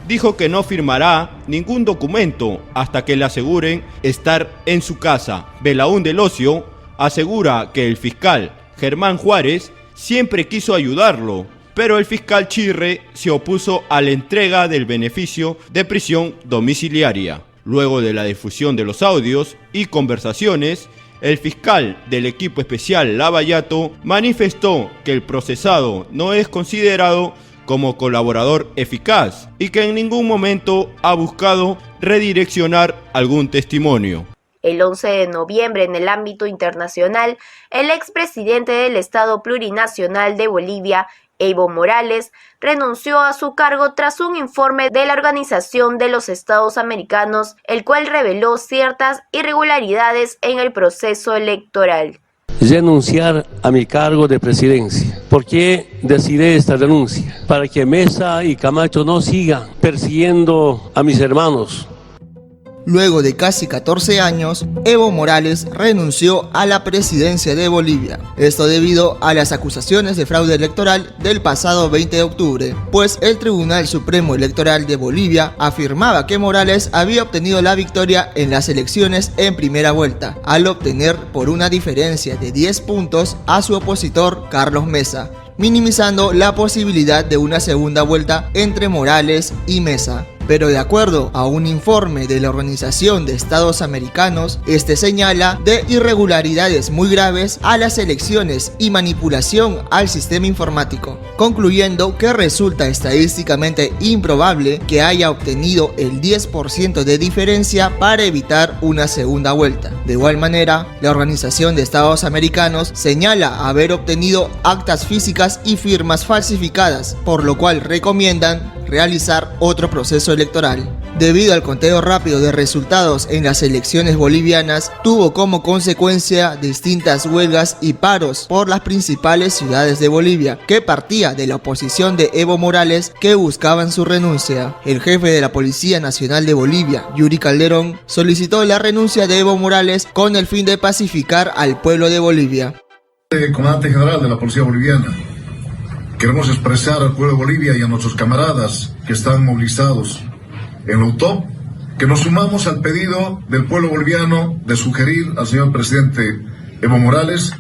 dijo que no firmará ningún documento hasta que le aseguren estar en su casa. Belaúnde Locio asegura que el fiscal Germán Juárez siempre quiso ayudarlo, pero el fiscal Chirre se opuso a la entrega del beneficio de prisión domiciliaria. Luego de la difusión de los audios y conversaciones, el fiscal del equipo especial Lavallato manifestó que el procesado no es considerado como colaborador eficaz y que en ningún momento ha buscado redireccionar algún testimonio. El 11 de noviembre, en el ámbito internacional, el expresidente del Estado Plurinacional de Bolivia, Evo Morales, renunció a su cargo tras un informe de la Organización de los Estados Americanos, el cual reveló ciertas irregularidades en el proceso electoral. Renunciar a mi cargo de presidencia. ¿Por qué decidí esta renuncia? Para que Mesa y Camacho no sigan persiguiendo a mis hermanos. Luego de casi 14 años, Evo Morales renunció a la presidencia de Bolivia. Esto debido a las acusaciones de fraude electoral del pasado 20 de octubre, pues el Tribunal Supremo Electoral de Bolivia afirmaba que Morales había obtenido la victoria en las elecciones en primera vuelta, al obtener por una diferencia de 10 puntos a su opositor Carlos Mesa, minimizando la posibilidad de una segunda vuelta entre Morales y Mesa. Pero de acuerdo a un informe de la Organización de Estados Americanos, este señala de irregularidades muy graves a las elecciones y manipulación al sistema informático, concluyendo que resulta estadísticamente improbable que haya obtenido el 10% de diferencia para evitar una segunda vuelta. De igual manera, la Organización de Estados Americanos señala haber obtenido actas físicas y firmas falsificadas, por lo cual recomiendan realizar otro proceso electoral. Debido al conteo rápido de resultados en las elecciones bolivianas, tuvo como consecuencia distintas huelgas y paros por las principales ciudades de Bolivia, que partía de la oposición de Evo Morales, que buscaban su renuncia. El jefe de la Policía Nacional de Bolivia, Yuri Calderón, solicitó la renuncia de Evo Morales con el fin de pacificar al pueblo de Bolivia. Comandante General de la Policía Boliviana, queremos expresar al pueblo de Bolivia y a nuestros camaradas que están movilizados en la UTOP que nos sumamos al pedido del pueblo boliviano de sugerir al señor presidente Evo Morales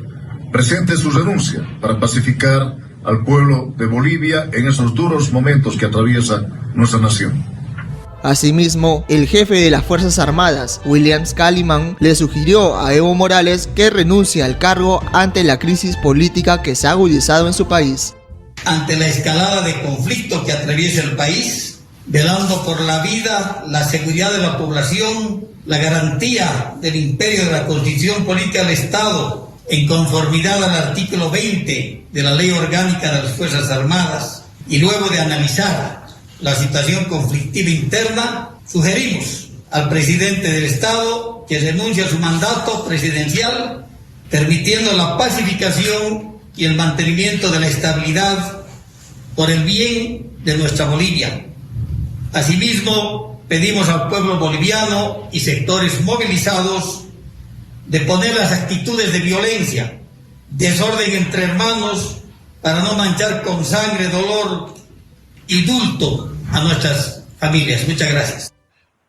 presente su renuncia para pacificar al pueblo de Bolivia en esos duros momentos que atraviesa nuestra nación. Asimismo, el jefe de las Fuerzas Armadas, William Scaliman, le sugirió a Evo Morales que renuncie al cargo ante la crisis política que se ha agudizado en su país. Ante la escalada de conflictos que atraviesa el país, velando por la vida, la seguridad de la población, la garantía del imperio de la Constitución Política del Estado, en conformidad al artículo 20 de la Ley Orgánica de las Fuerzas Armadas, y luego de analizar la situación conflictiva interna, sugerimos al presidente del Estado que renuncie a su mandato presidencial, permitiendo la pacificación y el mantenimiento de la estabilidad por el bien de nuestra Bolivia. Asimismo, pedimos al pueblo boliviano y sectores movilizados de poner las actitudes de violencia, desorden entre hermanos, para no manchar con sangre, dolor y luto a nuestras familias. Muchas gracias.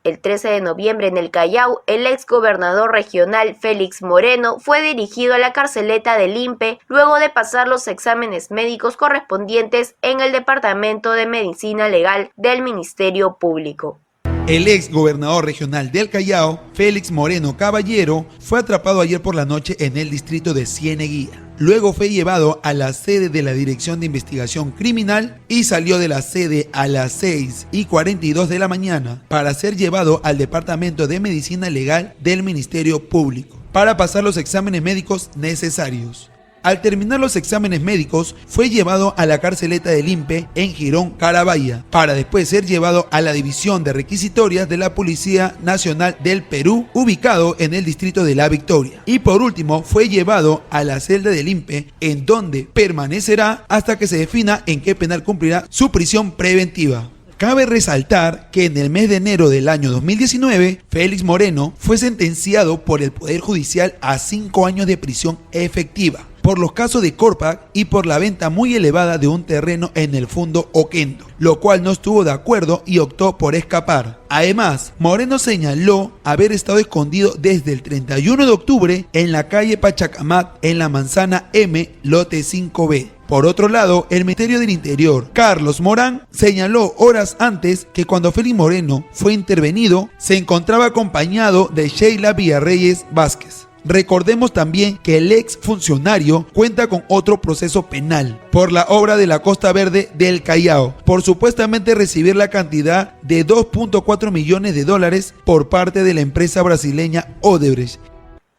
El 13 de noviembre en el Callao, el exgobernador regional Félix Moreno fue dirigido a la carceleta del INPE luego de pasar los exámenes médicos correspondientes en el Departamento de Medicina Legal del Ministerio Público. El ex gobernador regional del Callao, Félix Moreno Caballero, fue atrapado ayer por la noche en el distrito de Cieneguía. Luego fue llevado a la sede de la Dirección de Investigación Criminal y salió de la sede a las 6:42 de la mañana para ser llevado al Departamento de Medicina Legal del Ministerio Público para pasar los exámenes médicos necesarios. Al terminar los exámenes médicos, fue llevado a la carceleta del INPE en Girón, Carabaya, para después ser llevado a la División de Requisitorias de la Policía Nacional del Perú, ubicado en el distrito de La Victoria. Y por último, fue llevado a la celda del INPE, en donde permanecerá hasta que se defina en qué penal cumplirá su prisión preventiva. Cabe resaltar que en el mes de enero del año 2019, Félix Moreno fue sentenciado por el Poder Judicial a 5 años de prisión efectiva por los casos de Corpac y por la venta muy elevada de un terreno en el Fundo Oquendo, lo cual no estuvo de acuerdo y optó por escapar. Además, Moreno señaló haber estado escondido desde el 31 de octubre en la calle Pachacamat, en la manzana M, lote 5B. Por otro lado, el Ministerio del Interior, Carlos Morán, señaló horas antes que cuando Félix Moreno fue intervenido, se encontraba acompañado de Sheila Villarreyes Vázquez. Recordemos también que el ex funcionario cuenta con otro proceso penal por la obra de la Costa Verde del Callao, por supuestamente recibir la cantidad de $2.4 millones por parte de la empresa brasileña Odebrecht.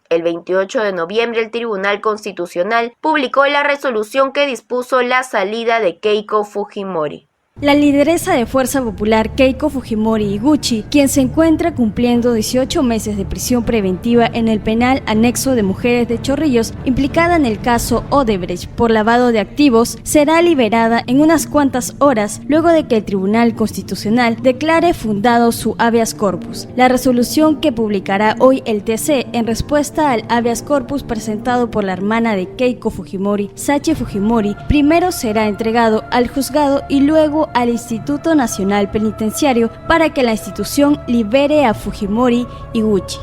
El 28 de noviembre el Tribunal Constitucional publicó la resolución que dispuso la salida de Keiko Fujimori. La lideresa de Fuerza Popular Keiko Fujimori Iguchi, quien se encuentra cumpliendo 18 meses de prisión preventiva en el penal anexo de mujeres de Chorrillos, implicada en el caso Odebrecht por lavado de activos, será liberada en unas cuantas horas luego de que el Tribunal Constitucional declare fundado su habeas corpus. La resolución que publicará hoy el TC en respuesta al habeas corpus presentado por la hermana de Keiko Fujimori, Sachi Fujimori, primero será entregado al juzgado y luego al Instituto Nacional Penitenciario para que la institución libere a Fujimori Iguchi.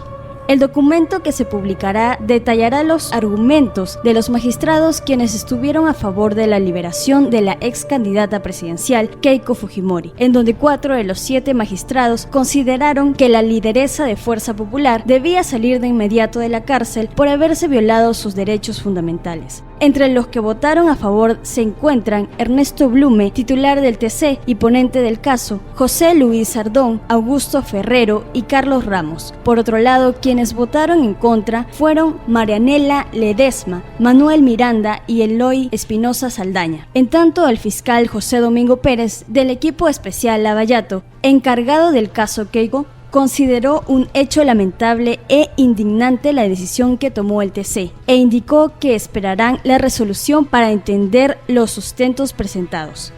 El documento que se publicará detallará los argumentos de los magistrados quienes estuvieron a favor de la liberación de la ex candidata presidencial Keiko Fujimori, en donde 4 de los 7 magistrados consideraron que la lideresa de Fuerza Popular debía salir de inmediato de la cárcel por haberse violado sus derechos fundamentales. Entre los que votaron a favor se encuentran Ernesto Blume, titular del TC y ponente del caso, José Luis Sardón, Augusto Ferrero y Carlos Ramos. Por otro lado, quienes votaron en contra fueron Marianela Ledesma, Manuel Miranda y Eloy Espinosa Saldaña. En tanto, el fiscal José Domingo Pérez, del equipo especial Lavallato, encargado del caso Keiko, consideró un hecho lamentable e indignante la decisión que tomó el TC e indicó que esperarán la resolución para entender los sustentos presentados.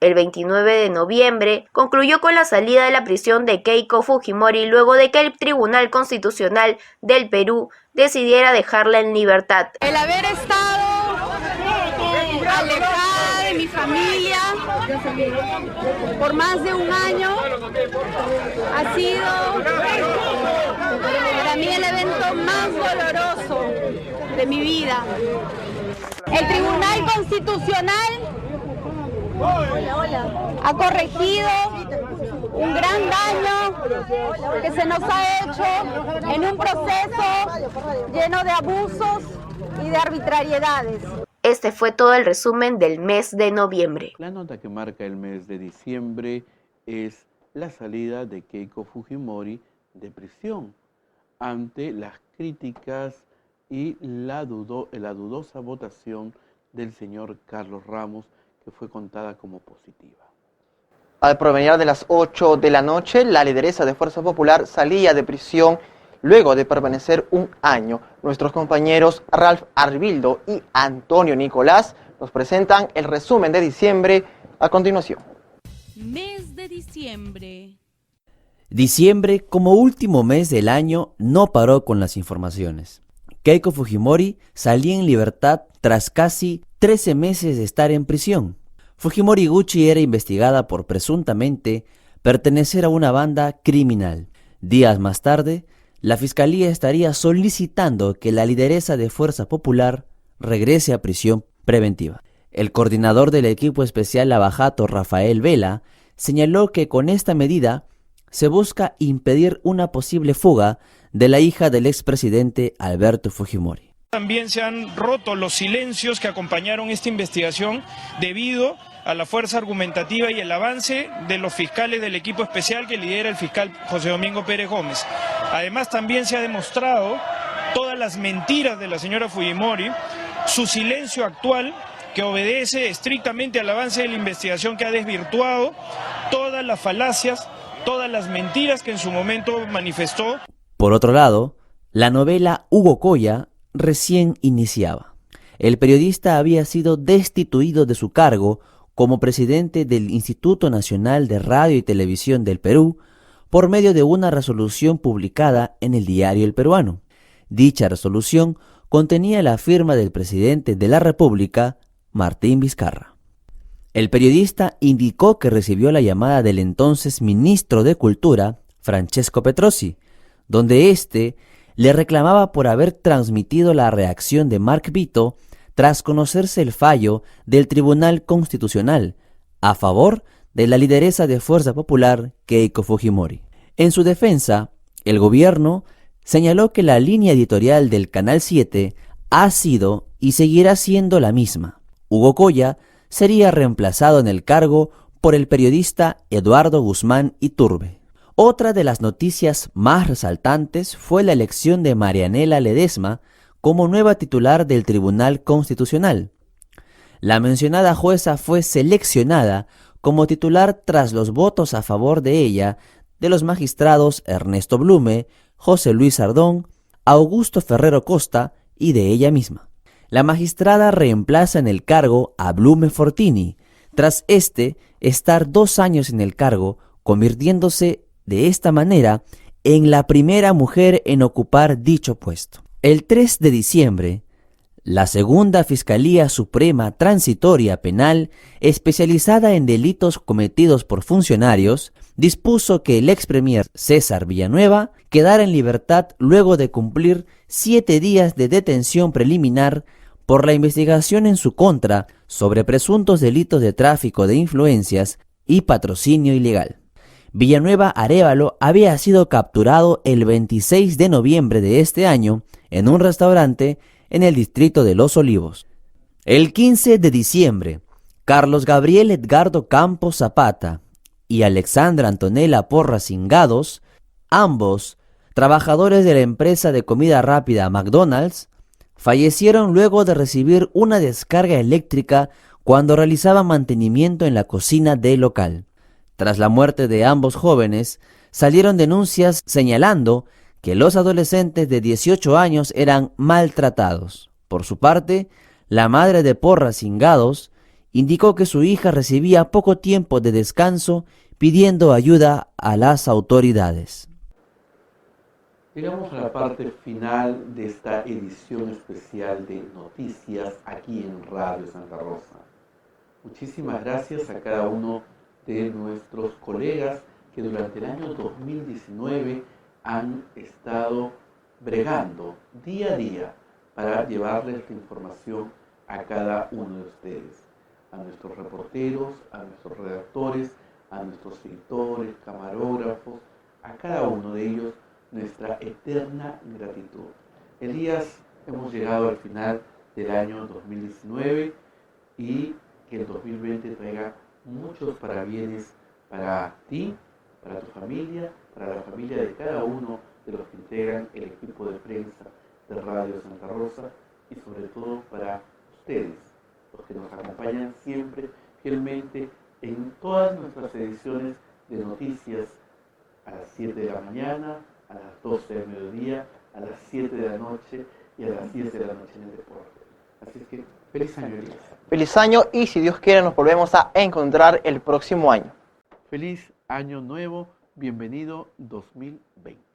El 29 de noviembre concluyó con la salida de la prisión de Keiko Fujimori luego de que el Tribunal Constitucional del Perú decidiera dejarla en libertad. El haber estado alejada de mi familia por más de un año ha sido para mí el evento más doloroso de mi vida. El Tribunal Constitucional ha corregido un gran daño que se nos ha hecho en un proceso lleno de abusos y de arbitrariedades. Este fue todo el resumen del mes de noviembre. La nota que marca el mes de diciembre es la salida de Keiko Fujimori de prisión ante las críticas y la dudosa votación del señor Carlos Ramos, que fue contada como positiva. Al provenir de las 8 de la noche, la lideresa de Fuerza Popular salía de prisión luego de permanecer un año. Nuestros compañeros Ralph Arbildo y Antonio Nicolás nos presentan el resumen de diciembre a continuación. Mes de diciembre. Diciembre, como último mes del año, no paró con las informaciones. Keiko Fujimori salía en libertad tras casi 13 meses de estar en prisión. Fujimori Gucci era investigada por presuntamente pertenecer a una banda criminal. Días más tarde, la Fiscalía estaría solicitando que la lideresa de Fuerza Popular regrese a prisión preventiva. El coordinador del equipo especial Lavajato, Rafael Vela, señaló que con esta medida se busca impedir una posible fuga de la hija del expresidente Alberto Fujimori. También se han roto los silencios que acompañaron esta investigación debido a la fuerza argumentativa y el avance de los fiscales del equipo especial que lidera el fiscal José Domingo Pérez Gómez. Además, también se ha demostrado todas las mentiras de la señora Fujimori, su silencio actual, que obedece estrictamente al avance de la investigación que ha desvirtuado todas las falacias, todas las mentiras que en su momento manifestó. Por otro lado, la novela Hugo Coya recién iniciaba. El periodista había sido destituido de su cargo como presidente del Instituto Nacional de Radio y Televisión del Perú por medio de una resolución publicada en el diario El Peruano. Dicha resolución contenía la firma del presidente de la República, Martín Vizcarra. El periodista indicó que recibió la llamada del entonces ministro de Cultura, Francesco Petrosi, donde éste le reclamaba por haber transmitido la reacción de Mark Vito tras conocerse el fallo del Tribunal Constitucional a favor de la lideresa de Fuerza Popular, Keiko Fujimori. En su defensa, el gobierno señaló que la línea editorial del Canal 7 ha sido y seguirá siendo la misma. Hugo Coya sería reemplazado en el cargo por el periodista Eduardo Guzmán Iturbe. Otra de las noticias más resaltantes fue la elección de Marianela Ledesma como nueva titular del Tribunal Constitucional. La mencionada jueza fue seleccionada como titular tras los votos a favor de ella de los magistrados Ernesto Blume, José Luis Ardón, Augusto Ferrero Costa y de ella misma. La magistrada reemplaza en el cargo a Blume Fortini, tras estar 2 años en el cargo, convirtiéndose de esta manera en la primera mujer en ocupar dicho puesto. El 3 de diciembre, la Segunda Fiscalía Suprema Transitoria Penal, especializada en delitos cometidos por funcionarios, dispuso que el expremier César Villanueva quedara en libertad luego de cumplir 7 días de detención preliminar por la investigación en su contra sobre presuntos delitos de tráfico de influencias y patrocinio ilegal. Villanueva Arévalo había sido capturado el 26 de noviembre de este año en un restaurante en el distrito de Los Olivos. El 15 de diciembre, Carlos Gabriel Edgardo Campos Zapata y Alexandra Antonella Porras Ingados, ambos trabajadores de la empresa de comida rápida McDonald's, fallecieron luego de recibir una descarga eléctrica cuando realizaban mantenimiento en la cocina del local. Tras la muerte de ambos jóvenes, salieron denuncias señalando que los adolescentes de 18 años eran maltratados. Por su parte, la madre de Porras Ingados indicó que su hija recibía poco tiempo de descanso, pidiendo ayuda a las autoridades. Llegamos a la parte final de esta edición especial de Noticias aquí en Radio Santa Rosa. Muchísimas gracias a cada uno de nuestros colegas que durante el año 2019 han estado bregando día a día para llevarles la información a cada uno de ustedes, a nuestros reporteros, a nuestros redactores, a nuestros editores, camarógrafos, a cada uno de ellos nuestra eterna gratitud. Elías, hemos llegado al final del año 2019 y que el 2020 traiga muchos parabienes para ti, para tu familia, para la familia de cada uno de los que integran el equipo de prensa de Radio Santa Rosa y sobre todo para ustedes, los que nos acompañan siempre fielmente en todas nuestras ediciones de noticias a las 7 de la mañana, a las 12 del mediodía, a las 7 de la noche y a las 10 de la noche en el deporte. Así es que Feliz año, Elías. Feliz año y si Dios quiere nos volvemos a encontrar el próximo año. Feliz año nuevo, bienvenido 2020.